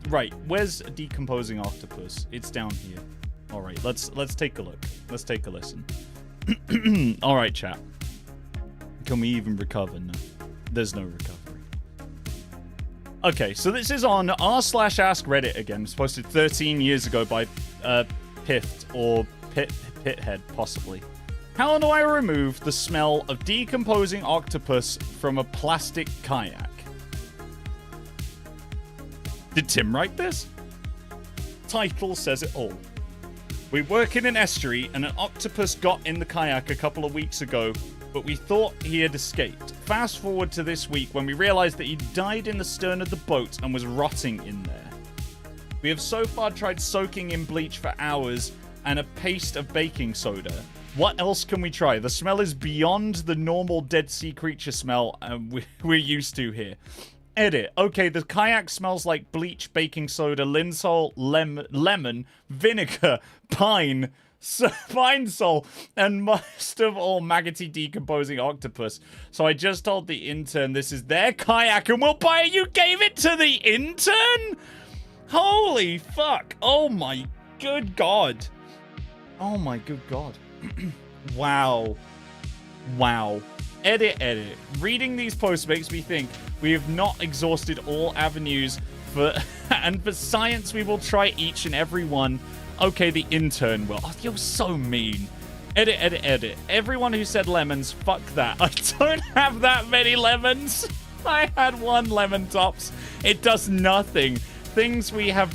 Right, where's Decomposing Octopus? It's down here. Alright, let's take a look. Let's take a listen. Alright, chat. Can we even recover? No. There's no recovery. Okay, so this is on r/ask Reddit again. It was posted 13 years ago by Pift or Pithead, possibly. How do I remove the smell of decomposing octopus from a plastic kayak? Did Tim write this? Title says it all. We work in an estuary and an octopus got in the kayak a couple of weeks ago, but we thought he had escaped. Fast forward to this week when we realized that he died in the stern of the boat and was rotting in there. We have so far tried soaking in bleach for hours and a paste of baking soda. What else can we try? The smell is beyond the normal Dead Sea creature smell we're used to here. Edit. Okay, the kayak smells like bleach, baking soda, linseed, lemon, vinegar, pine sol, and most of all, maggoty decomposing octopus. So I just told the intern this is their kayak and we'll buy it. You gave it to the intern? Holy fuck. Oh my good god. Oh my good god. Wow. Wow. Edit. Reading these posts makes me think we have not exhausted all avenues and for science we will try each and every one. Okay, the intern will. Oh, you're so mean. Edit. Everyone who said lemons, fuck that. I don't have that many lemons. I had one lemon tops. It does nothing. Things we have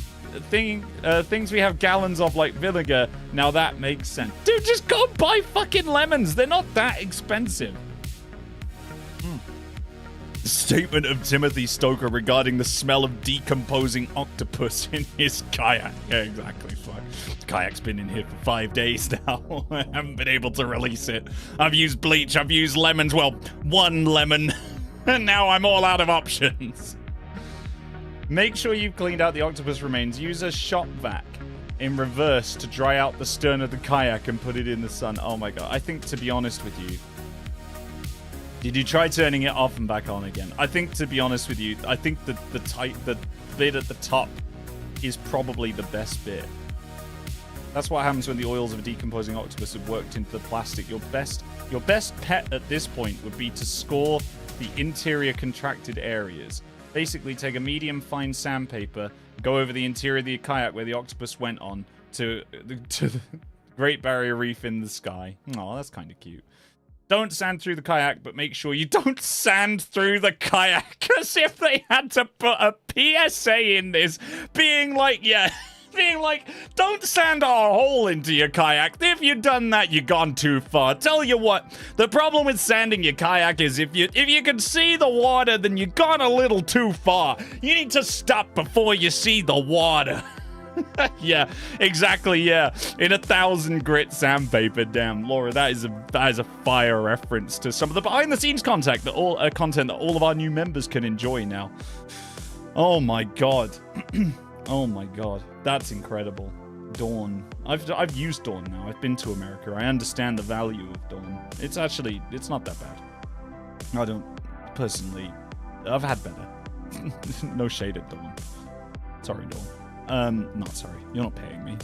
gallons of like vinegar. Now that makes sense. Dude, just go buy fucking lemons. They're not that expensive. Statement of Timothy Stoker regarding the smell of decomposing octopus in his kayak. Yeah, exactly. Fuck. The kayak's been in here for 5 days now. I haven't been able to release it. I've used bleach. I've used lemons. Well, one lemon. And now I'm all out of options. Make sure you've cleaned out the octopus remains. Use a shop vac in reverse to dry out the stern of the kayak and put it in the sun. Oh my god. I think, to be honest with you, did you try turning it off and back on again? I think, to be honest with you, I think the bit at the top is probably the best bit. That's what happens when the oils of a decomposing octopus have worked into the plastic. Your best pet at this point would be to score the interior contracted areas. Basically, take a medium fine sandpaper, go over the interior of the kayak where the octopus went on to the Great Barrier Reef in the sky. Oh, that's kind of cute. Don't sand through the kayak, but make sure you don't sand through the kayak. As if they had to put a PSA in this, being like, don't sand a hole into your kayak. If you've done that, you've gone too far. Tell you what, the problem with sanding your kayak is if you can see the water, then you've gone a little too far. You need to stop before you see the water. Yeah, exactly, yeah. In 1,000 grit sandpaper. Damn, Laura, that is a fire reference to some of the behind-the-scenes content that all of our new members can enjoy now. Oh my god. Oh my god. That's incredible. Dawn. I've used Dawn now. I've been to America. I understand the value of Dawn. It's not that bad. I don't personally. I've had better. No shade at Dawn. Sorry, Dawn. Not sorry. You're not paying me.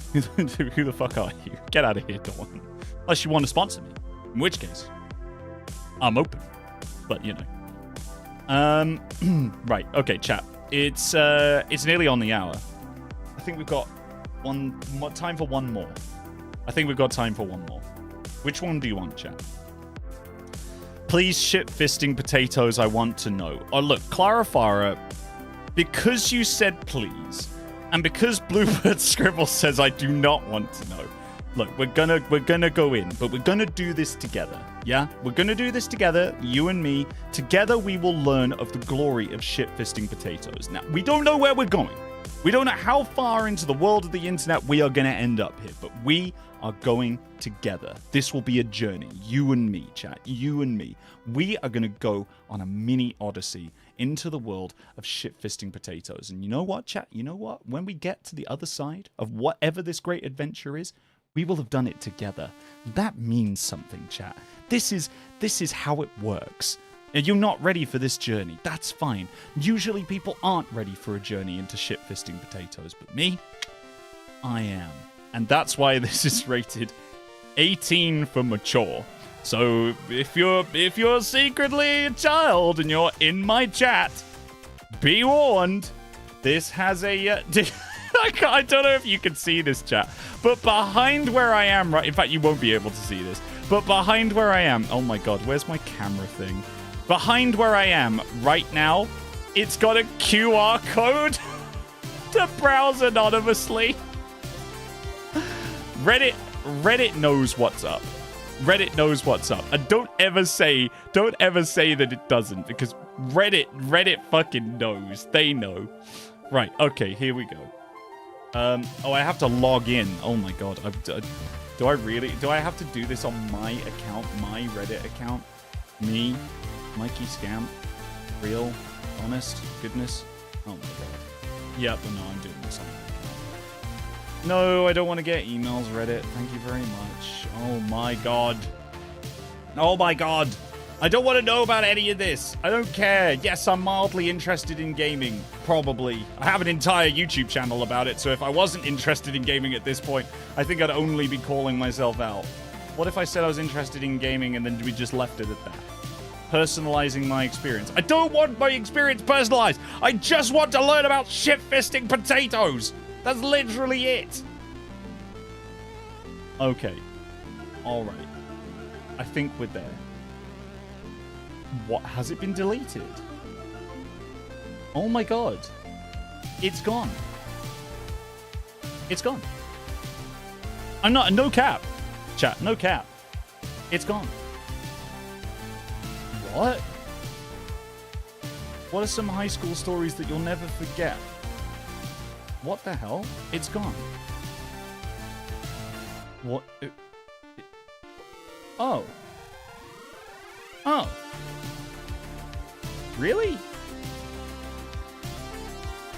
Who the fuck are you? Get out of here, Dawn. Unless you want to sponsor me. In which case, I'm open. But, you know. Right. Okay, chat. It's nearly on the hour. I think we've got time for one more. I think we've got time for one more. Which one do you want, chat? Please ship fisting potatoes, I want to know. Oh, look, Clarifara, because you said please, and because Bluebird Scribble says I do not want to know. Look, we're gonna go in, but we're gonna do this together. Yeah? We're gonna do this together, you and me. Together we will learn of the glory of shit-fisting potatoes. Now, we don't know where we're going. We don't know how far into the world of the internet we are gonna end up here, but we are going together. This will be a journey. You and me, chat. You and me. We are gonna go on a mini odyssey into the world of shit-fisting potatoes. And you know what, chat? You know what? When we get to the other side of whatever this great adventure is, we will have done it together. That means something, chat. This is how it works. And you're not ready for this journey. That's fine. Usually people aren't ready for a journey into shit-fisting potatoes, but me, I am. And that's why this is rated 18 for mature. So if you're secretly a child and you're in my chat, be warned. This has a I don't know if you can see this, chat, but behind where I am, right? In fact, you won't be able to see this, but behind where I am, oh my god, where's my camera thing? Behind where I am right now, it's got a QR code to browse anonymously. Reddit knows what's up. Reddit knows what's up. And don't ever say that it doesn't, because Reddit fucking knows. They know. Right, okay, here we go. Oh, I have to log in. Oh my god. Do I have to do this on my account, my Reddit account? Me, Mikey Scamp, real, honest, goodness. Oh my god. Yep, no, I'm doing this on my account. No, I don't want to get emails, Reddit. Thank you very much. Oh my god. Oh my god. I don't want to know about any of this. I don't care. Yes, I'm mildly interested in gaming. Probably. I have an entire YouTube channel about it, so if I wasn't interested in gaming at this point, I think I'd only be calling myself out. What if I said I was interested in gaming and then we just left it at that? Personalizing my experience. I don't want my experience personalized. I just want to learn about shit-fisting potatoes. That's literally it. Okay. All right. I think we're there. What? Has it been deleted? Oh my god. It's gone. It's gone. I'm not, no cap. Chat, no cap. It's gone. What? What are some high school stories that you'll never forget? What the hell? It's gone. What? Oh. Oh. Really?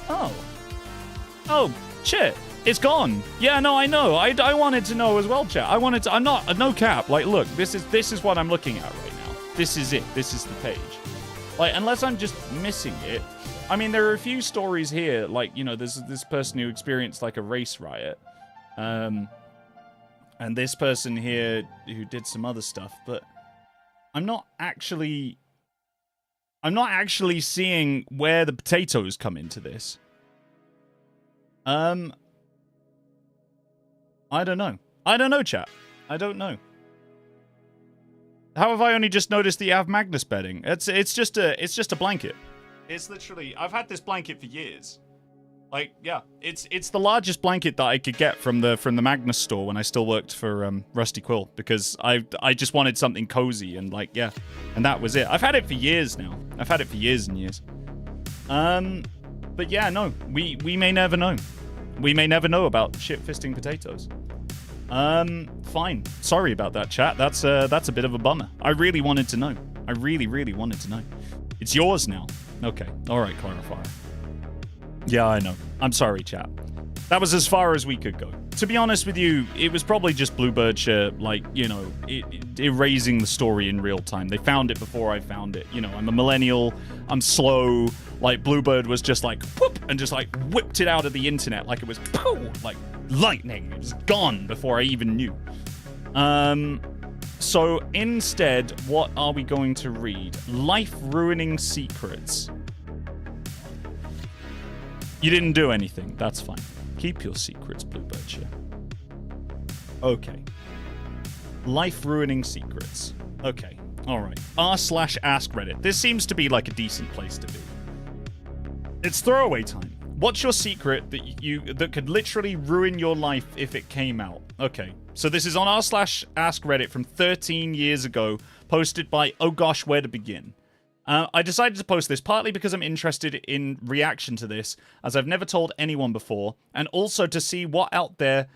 Oh. Oh, shit. It's gone. Yeah, no, I know. I wanted to know as well, chat. I wanted to... I'm not... No cap. Like, look, this is what I'm looking at right now. This is it. This is the page. Like, unless I'm just missing it. I mean, there are a few stories here. Like, you know, there's this person who experienced, like, a race riot. And this person here who did some other stuff. But I'm not actually seeing where the potatoes come into this. I don't know. I don't know, chat. I don't know. How have I only just noticed that you have Magnus bedding? It's just a blanket. It's literally, I've had this blanket for years. Like, yeah, it's the largest blanket that I could get from the Magnus store when I still worked for Rusty Quill, because I just wanted something cozy and like, yeah, and that was it. I've had it for years now. I've had it for years and years. But yeah, no, we may never know. We may never know about shit-fisting potatoes. Fine. Sorry about that, chat. That's a bit of a bummer. I really wanted to know. I really, really wanted to know. It's yours now. Okay. All right, Clarifier. Yeah, I know. I'm sorry, chat. That was as far as we could go. To be honest with you, it was probably just Bluebird, like, you know, erasing the story in real time. They found it before I found it. You know, I'm a millennial. I'm slow. Like, Bluebird was just like, whoop, and just like whipped it out of the internet like it was, pooh, like lightning. It was gone before I even knew. So instead, what are we going to read? Life-ruining secrets. You didn't do anything. That's fine. Keep your secrets, Bluebird. Okay. Life-ruining secrets. Okay. All right. r/ask Reddit. This seems to be like a decent place to be. It's throwaway time. What's your secret that could literally ruin your life if it came out? Okay. So this is on r/ask Reddit from 13 years ago, posted by Oh Gosh, Where to Begin. I decided to post this partly because I'm interested in reaction to this, as I've never told anyone before, and also to see what out there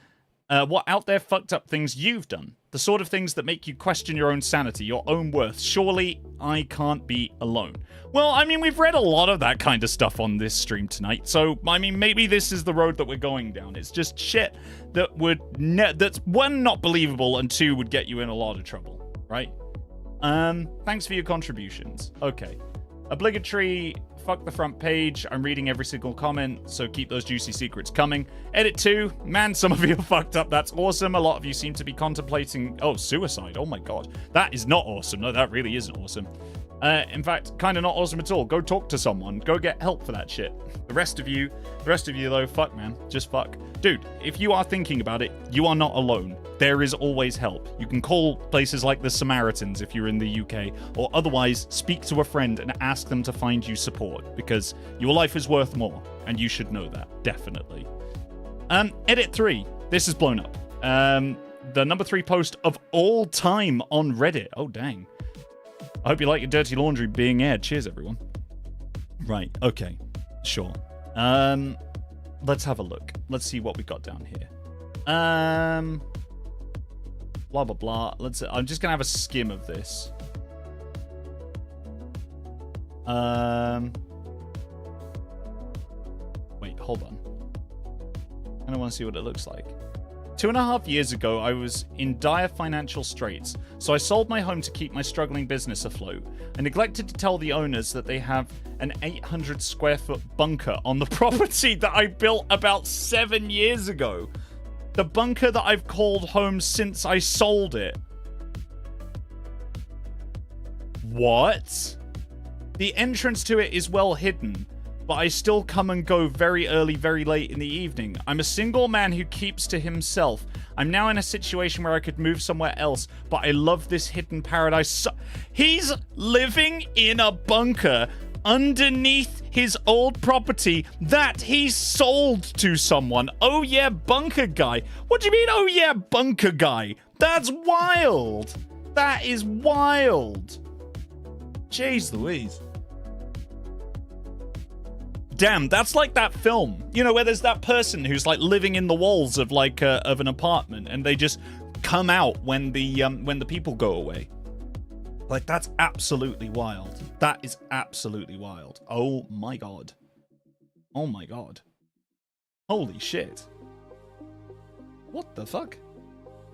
fucked up things you've done. The sort of things that make you question your own sanity, your own worth. Surely I can't be alone. Well, I mean, we've read a lot of that kind of stuff on this stream tonight, so, I mean, maybe this is the road that we're going down. It's just shit that that's, one, not believable, and two, would get you in a lot of trouble, right? Thanks for your contributions. Okay. Obligatory, fuck the front page. I'm reading every single comment, so keep those juicy secrets coming. Edit 2. Man, some of you are fucked up. That's awesome. A lot of you seem to be contemplating... Oh, suicide. Oh my god. That is not awesome. No, that really isn't awesome. In fact, kind of not awesome at all. Go talk to someone. Go get help for that shit. The rest of you though, fuck, man. Just fuck. Dude, if you are thinking about it, you are not alone. There is always help. You can call places like the Samaritans if you're in the UK, or otherwise speak to a friend and ask them to find you support, because your life is worth more, and you should know that, definitely. Edit 3. This is blown up. The number 3 post of all time on Reddit. Oh, dang. I hope you like your dirty laundry being aired. Cheers, everyone. Right, okay. Sure. Let's have a look. Let's see what we got down here. Blah, blah, blah. I'm just going to have a skim of this. Wait, hold on. I don't want to see what it looks like. 2.5 years ago, I was in dire financial straits, so I sold my home to keep my struggling business afloat. I neglected to tell the owners that they have an 800 square foot bunker on the property that I built about 7 years ago. The bunker that I've called home since I sold it. What? The entrance to it is well hidden, but I still come and go very early, very late in the evening. I'm a single man who keeps to himself. I'm now in a situation where I could move somewhere else, but I love this hidden paradise. He's living in a bunker underneath his old property that he sold to someone. Oh yeah, bunker guy. What do you mean, oh yeah, bunker guy? That's wild. That is wild. Jeez Louise. damn, that's like that film, you know, where there's that person who's like living in the walls of like of an apartment, and they just come out when the people go away. Like, that's absolutely wild. That is absolutely wild. Oh my god. Oh my god. Holy shit. What the fuck?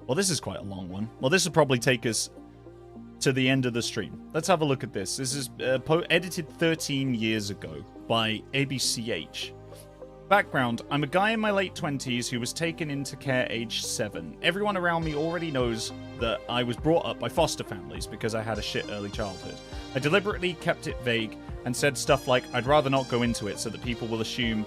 Well, this is quite a long one. Well, this will probably take us to the end of the stream. Let's have a look at this. This is edited 13 years ago by ABCH. Background: I'm a guy in my late 20s who was taken into care age 7. Everyone around me already knows that I was brought up by foster families because I had a shit early childhood. I deliberately kept it vague and said stuff like, I'd rather not go into it so that people will assume,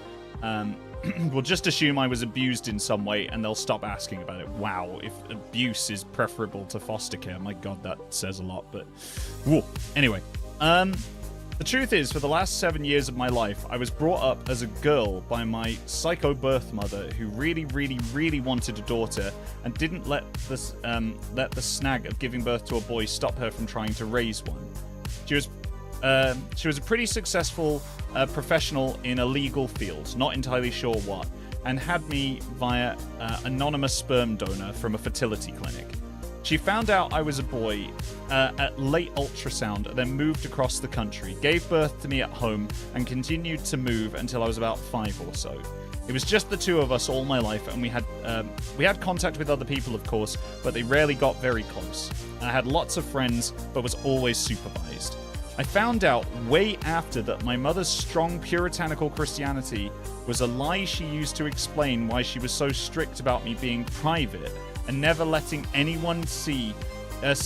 will just assume I was abused in some way and they'll stop asking about it. Wow, if abuse is preferable to foster care, my god, that says a lot, but... Whoa. Anyway, the truth is, for the last 7 years of my life, I was brought up as a girl by my psycho birth mother who really, really, really wanted a daughter and didn't let the snag of giving birth to a boy stop her from trying to raise one. She was a pretty successful professional in a legal field, not entirely sure what, and had me via anonymous sperm donor from a fertility clinic. She found out I was a boy at late ultrasound, then moved across the country, gave birth to me at home, and continued to move until I was about 5 or so. It was just the two of us all my life, and we had contact with other people, of course, but they rarely got very close. I had lots of friends, but was always supervised. I found out way after that my mother's strong puritanical Christianity was a lie she used to explain why she was so strict about me being private and never letting anyone see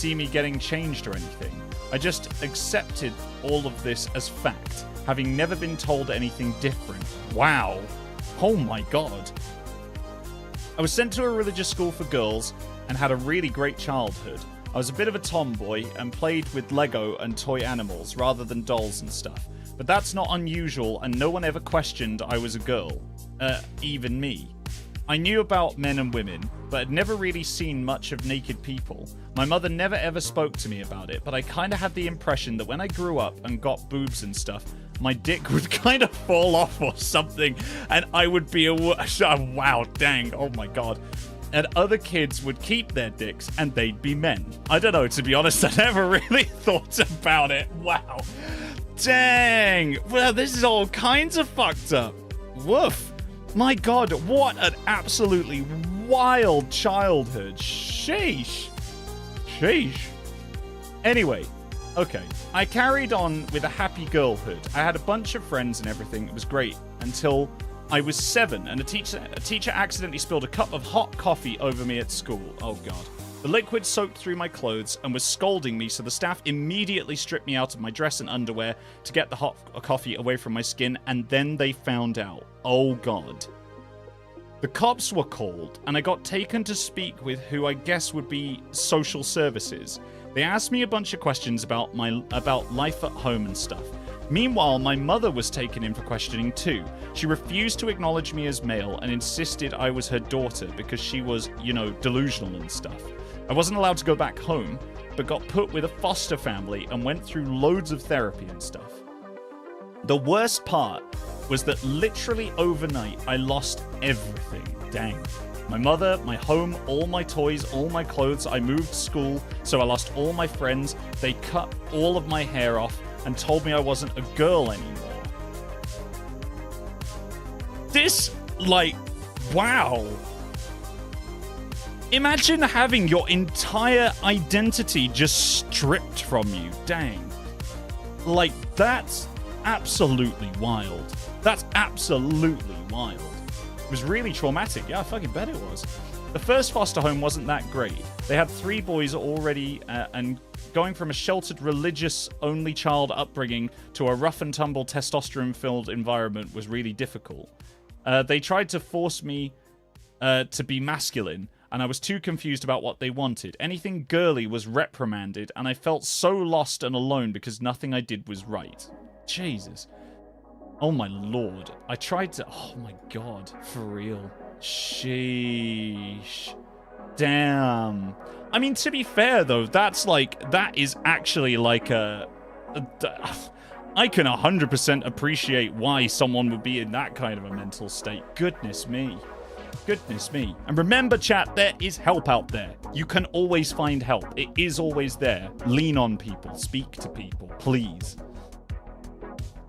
me getting changed or anything. I just accepted all of this as fact, having never been told anything different. Wow. Oh my god. I was sent to a religious school for girls and had a really great childhood. I was a bit of a tomboy and played with Lego and toy animals rather than dolls and stuff. But that's not unusual, and no one ever questioned I was a girl. Even me. I knew about men and women, but had never really seen much of naked people. My mother never ever spoke to me about it, but I kind of had the impression that when I grew up and got boobs and stuff, my dick would kind of fall off or something, and I would be wow, dang, oh my god. And other kids would keep their dicks and they'd be men. I don't know, to be honest, I never really thought about it. Wow. Dang. Well, this is all kinds of fucked up. Woof. My god, what an absolutely wild childhood. Sheesh. Sheesh. Anyway, okay. I carried on with a happy girlhood. I had a bunch of friends and everything. It was great until I was 7 and a teacher accidentally spilled a cup of hot coffee over me at school. Oh god. The liquid soaked through my clothes and was scalding me, so the staff immediately stripped me out of my dress and underwear to get the hot coffee away from my skin, and then they found out. Oh god. The cops were called, and I got taken to speak with who I guess would be social services. They asked me a bunch of questions about life at home and stuff. Meanwhile, my mother was taken in for questioning too. She refused to acknowledge me as male and insisted I was her daughter because she was, you know, delusional and stuff. I wasn't allowed to go back home, but got put with a foster family and went through loads of therapy and stuff. The worst part was that literally overnight, I lost everything. Dang. My mother, my home, all my toys, all my clothes. I moved school, so I lost all my friends. They cut all of my hair off and told me I wasn't a girl anymore. This, like, wow. Imagine having your entire identity just stripped from you. Dang. Like, that's absolutely wild. That's absolutely wild. It was really traumatic. Yeah, I fucking bet it was. The first foster home wasn't that great. They had 3 boys already, and going from a sheltered religious-only child upbringing to a rough-and-tumble testosterone-filled environment was really difficult. They tried to force me to be masculine, and I was too confused about what they wanted. Anything girly was reprimanded, and I felt so lost and alone because nothing I did was right. Jesus. Oh my lord. I tried to... Oh my god. For real. Sheesh. Damn. I mean, to be fair, though, that's like... That is actually like a I can 100% appreciate why someone would be in that kind of a mental state. Goodness me. Goodness me. And remember, chat, there is help out there. You can always find help. It is always there. Lean on people. Speak to people, please.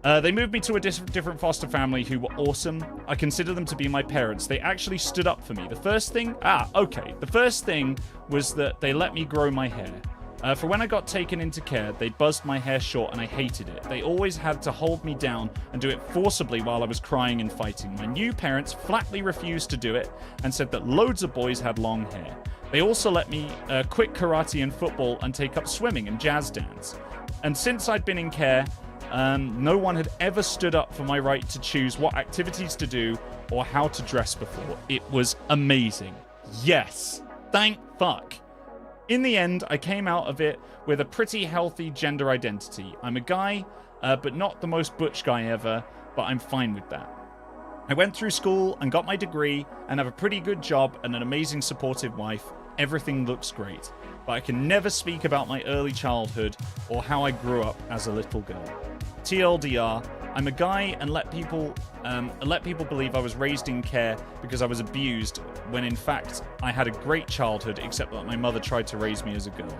They moved me to a different foster family who were awesome. I consider them to be my parents. They actually stood up for me. The first thing... The first thing was that they let me grow my hair. For when I got taken into care, they buzzed my hair short and I hated it. They always had to hold me down and do it forcibly while I was crying and fighting. My new parents flatly refused to do it and said that loads of boys had long hair. They also let me quit karate and football and take up swimming and jazz dance. And since I'd been in care, no one had ever stood up for my right to choose what activities to do or how to dress before. It was amazing. Yes. Thank fuck. In the end, I came out of it with a pretty healthy gender identity. I'm a guy, but not the most butch guy ever, but I'm fine with that. I went through school and got my degree and have a pretty good job and an amazing supportive wife. Everything looks great, but I can never speak about my early childhood or how I grew up as a little girl. TLDR, I'm a guy and let people believe I was raised in care because I was abused when in fact I had a great childhood except that my mother tried to raise me as a girl.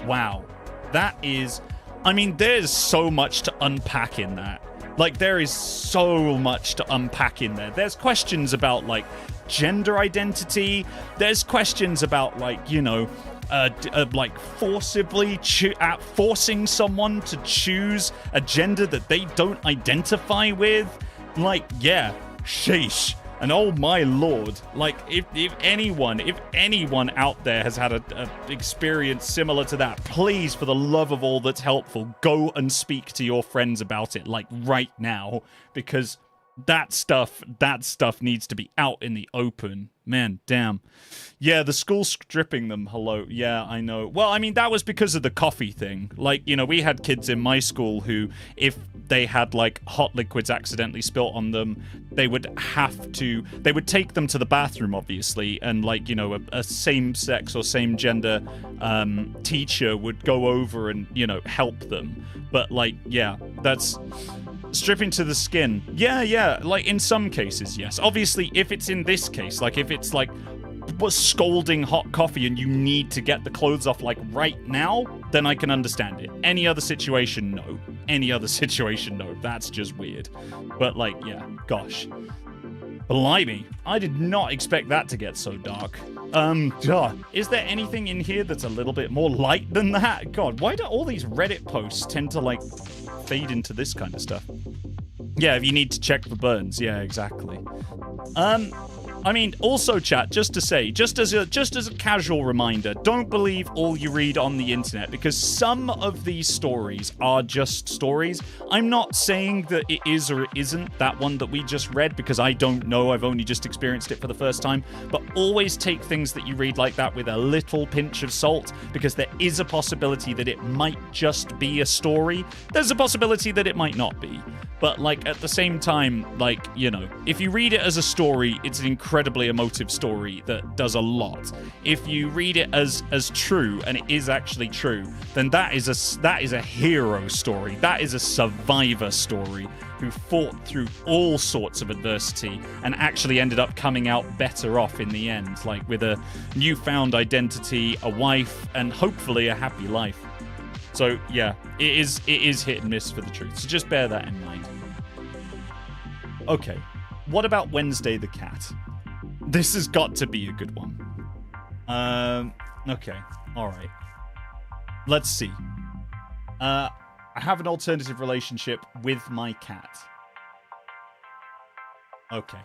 Wow. That is... I mean, there's so much to unpack in that. Like, there is so much to unpack in there. There's questions about, like, gender identity. There's questions about, like, you know... like forcibly forcing someone to choose a gender that they don't identify with. Like, yeah, sheesh. And oh my lord, like if anyone out there has had a experience similar to that, please, for the love of all that's helpful, go and speak to your friends about it, like right now, because that stuff needs to be out in the open. Man, damn. Yeah, the school stripping them, hello. Yeah, I know. Well, I mean, that was because of the coffee thing. Like, you know, we had kids in my school who, if they had, like, hot liquids accidentally spilt on them, they would take them to the bathroom, obviously, and, like, you know, a same-sex or same-gender teacher would go over and, you know, help them. But, like, yeah, that's... Stripping to the skin. Yeah, like, in some cases, yes. Obviously, if it's in this case, like, if it's, like, scalding hot coffee and you need to get the clothes off, like, right now, then I can understand it. Any other situation, no. Any other situation, no. That's just weird. But, like, yeah, gosh. Blimey, I did not expect that to get so dark. Is there anything in here that's a little bit more light than that? God, why do all these Reddit posts tend to, like, fade into this kind of stuff? Yeah, if you need to check for burns. Yeah, exactly. I mean, also, chat, just to say, just as a casual reminder, don't believe all you read on the internet, because some of these stories are just stories. I'm not saying that it is or it isn't that one that we just read, because I don't know. I've only just experienced it for the first time. But always take things that you read like that with a little pinch of salt, because there is a possibility that it might just be a story. There's a possibility that it might not be. But, like, at the same time, like, you know, if you read it as a story, it's an incredibly emotive story that does a lot. If you read it as true, and it is actually true, then that is a hero story. That is a survivor story who fought through all sorts of adversity and actually ended up coming out better off in the end, like with a newfound identity, a wife, and hopefully a happy life. So, yeah, it is hit and miss for the truth. So just bear that in mind. Okay, what about Wednesday the cat? This has got to be a good one. Okay, all right. Let's see. I have an alternative relationship with my cat. Okay.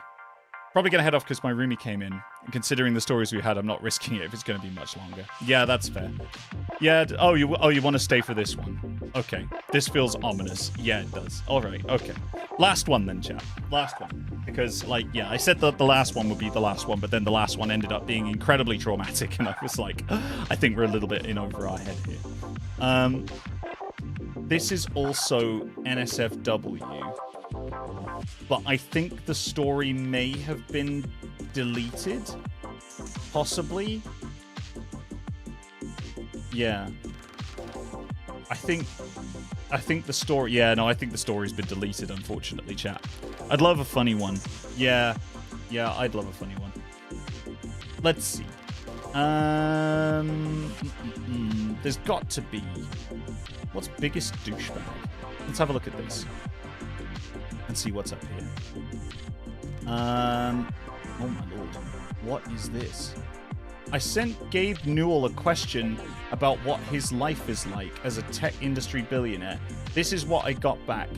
Probably going to head off because my roomie came in. And considering the stories we had, I'm not risking it if it's going to be much longer. Yeah, that's fair. Yeah, you want to stay for this one. Okay. This feels ominous. Yeah, it does. All right, okay. Last one then, chat. Last one. Because, like, yeah, I said that the last one would be the last one, but then the last one ended up being incredibly traumatic, and I was like, I think we're a little bit in over our head here. This is also NSFW. But I think the story may have been deleted. Possibly. Yeah. I think I think the story... Yeah, no, I think the story's been deleted, unfortunately, chat. I'd love a funny one. Yeah, I'd love a funny one. Let's see. There's got to be... What's biggest douchebag? Let's have a look at this. And see what's up here. Oh my lord. What is this? I sent Gabe Newell a question about what his life is like as a tech industry billionaire. This is what I got back.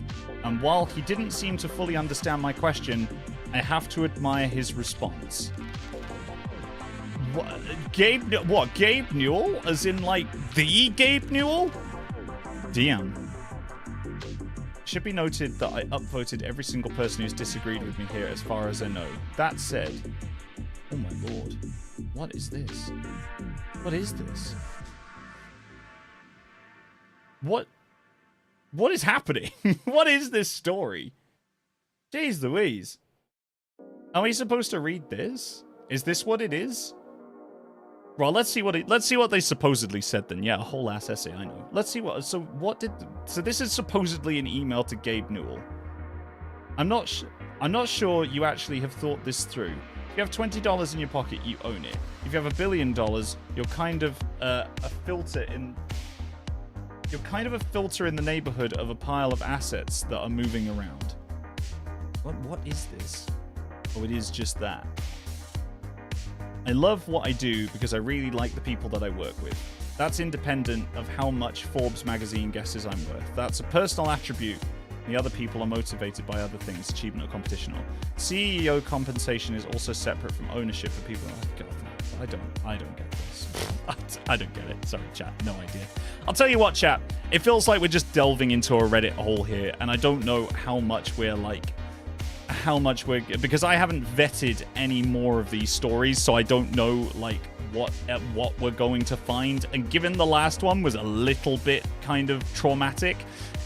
And while he didn't seem to fully understand my question, I have to admire his response. What? Gabe Newell? As in, like, the Gabe Newell? Damn. Should be noted that I upvoted every single person who's disagreed with me here as far as I know. That said... Oh my lord. What is this? What is this? What is happening? What is this story? Jeez Louise. Are we supposed to read this? Is this what it is? Well, let's see what they supposedly said then. Yeah, a whole ass essay, I know. Let's see what... So this is supposedly an email to Gabe Newell. I'm not sure you actually have thought this through. If you have $20 in your pocket, you own it. If you have $1 billion, you're kind of a filter in... You're kind of a filter in the neighborhood of a pile of assets that are moving around. What is this? Oh, it is just that. I love what I do because I really like the people that I work with. That's independent of how much Forbes magazine guesses I'm worth. That's a personal attribute. The other people are motivated by other things, achievement or competition. CEO compensation is also separate from ownership for people. Oh, God, I don't get this. I don't get it. Sorry, chat. No idea. I'll tell you what, chat. It feels like we're just delving into a Reddit hole here, and I don't know how much we're because I haven't vetted any more of these stories, so I don't know like what we're going to find. And given the last one was a little bit kind of traumatic,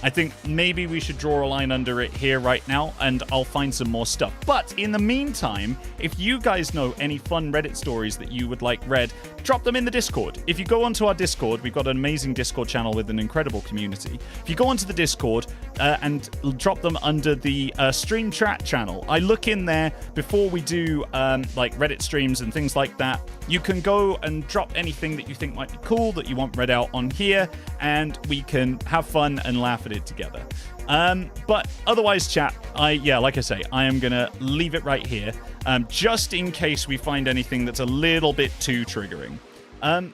I think maybe we should draw a line under it here right now, and I'll find some more stuff. But in the meantime, if you guys know any fun Reddit stories that you would like read, drop them in the Discord. If you go onto our Discord, we've got an amazing Discord channel with an incredible community. If you go onto the Discord and drop them under the stream chat channel, I look in there before we do like Reddit streams and things like that. You can go and drop anything that you think might be cool that you want read out on here, and we can have fun and laugh at it together. But otherwise, chat, like I say, I am gonna leave it right here, just in case we find anything that's a little bit too triggering.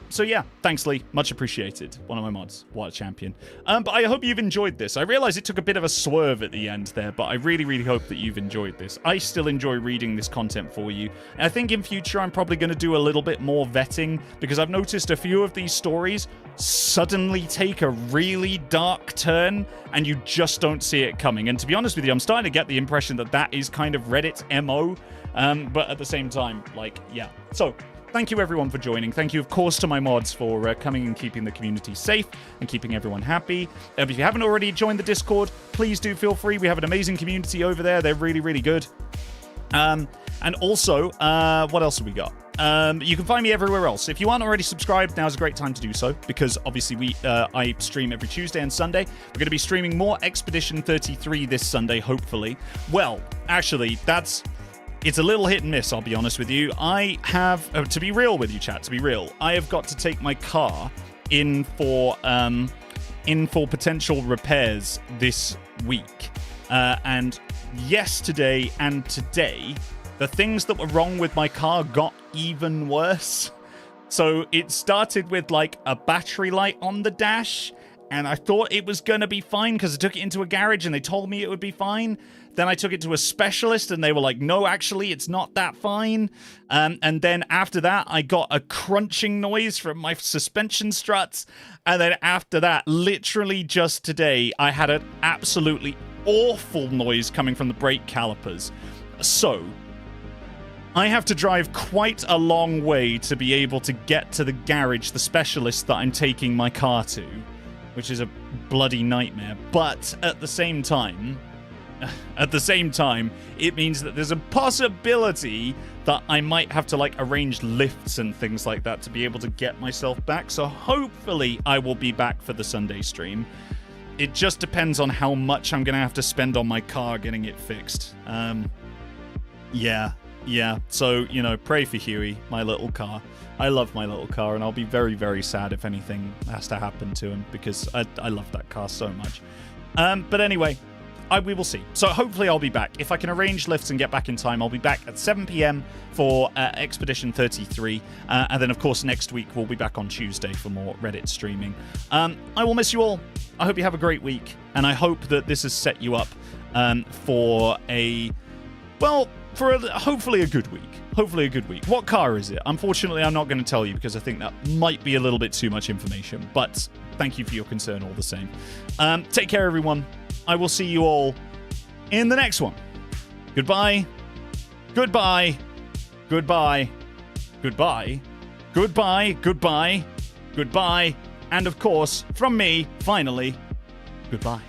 So yeah, thanks, Lee. Much appreciated. One of my mods. What a champion. But I hope you've enjoyed this. I realize it took a bit of a swerve at the end there, but I really, really hope that you've enjoyed this. I still enjoy reading this content for you. And I think in future, I'm probably going to do a little bit more vetting, because I've noticed a few of these stories suddenly take a really dark turn, and you just don't see it coming. And to be honest with you, I'm starting to get the impression that that is kind of Reddit's MO. But at the same time, like, yeah. So... thank you, everyone, for joining. Thank you, of course, to my mods for coming and keeping the community safe and keeping everyone happy. If you haven't already joined the Discord, please do feel free. We have an amazing community over there. They're really, really good. And also, what else have we got? You can find me everywhere else. If you aren't already subscribed, now's a great time to do so, because obviously I stream every Tuesday and Sunday. We're going to be streaming more Expedition 33 this Sunday, hopefully. Well, actually, it's a little hit and miss, I'll be honest with you. I have, to be real with you, chat, to be real, I have got to take my car in for potential repairs this week. And yesterday and today, the things that were wrong with my car got even worse. So it started with like a battery light on the dash, and I thought it was going to be fine because I took it into a garage and they told me it would be fine. Then I took it to a specialist and they were like, no, actually, it's not that fine. And then after that, I got a crunching noise from my suspension struts. And then after that, literally just today, I had an absolutely awful noise coming from the brake calipers. So I have to drive quite a long way to be able to get to the garage, the specialist that I'm taking my car to, which is a bloody nightmare. But at the same time, it means that there's a possibility that I might have to like arrange lifts and things like that to be able to get myself back. So hopefully I will be back for the Sunday stream. It just depends on how much I'm going to have to spend on my car getting it fixed. Yeah. So, you know, pray for Huey, my little car. I love my little car, and I'll be very, very sad if anything has to happen to him, because I love that car so much. But anyway, we will see. So hopefully I'll be back. If I can arrange lifts and get back in time, I'll be back at 7 p.m. for Expedition 33. And then, of course, next week we'll be back on Tuesday for more Reddit streaming. I will miss you all. I hope you have a great week. And I hope that this has set you up for hopefully a good week. Hopefully a good week. What car is it? Unfortunately, I'm not going to tell you, because I think that might be a little bit too much information. But thank you for your concern all the same. Take care, everyone. I will see you all in the next one. Goodbye. Goodbye. Goodbye. Goodbye. Goodbye. Goodbye. Goodbye. And of course, from me, finally, goodbye.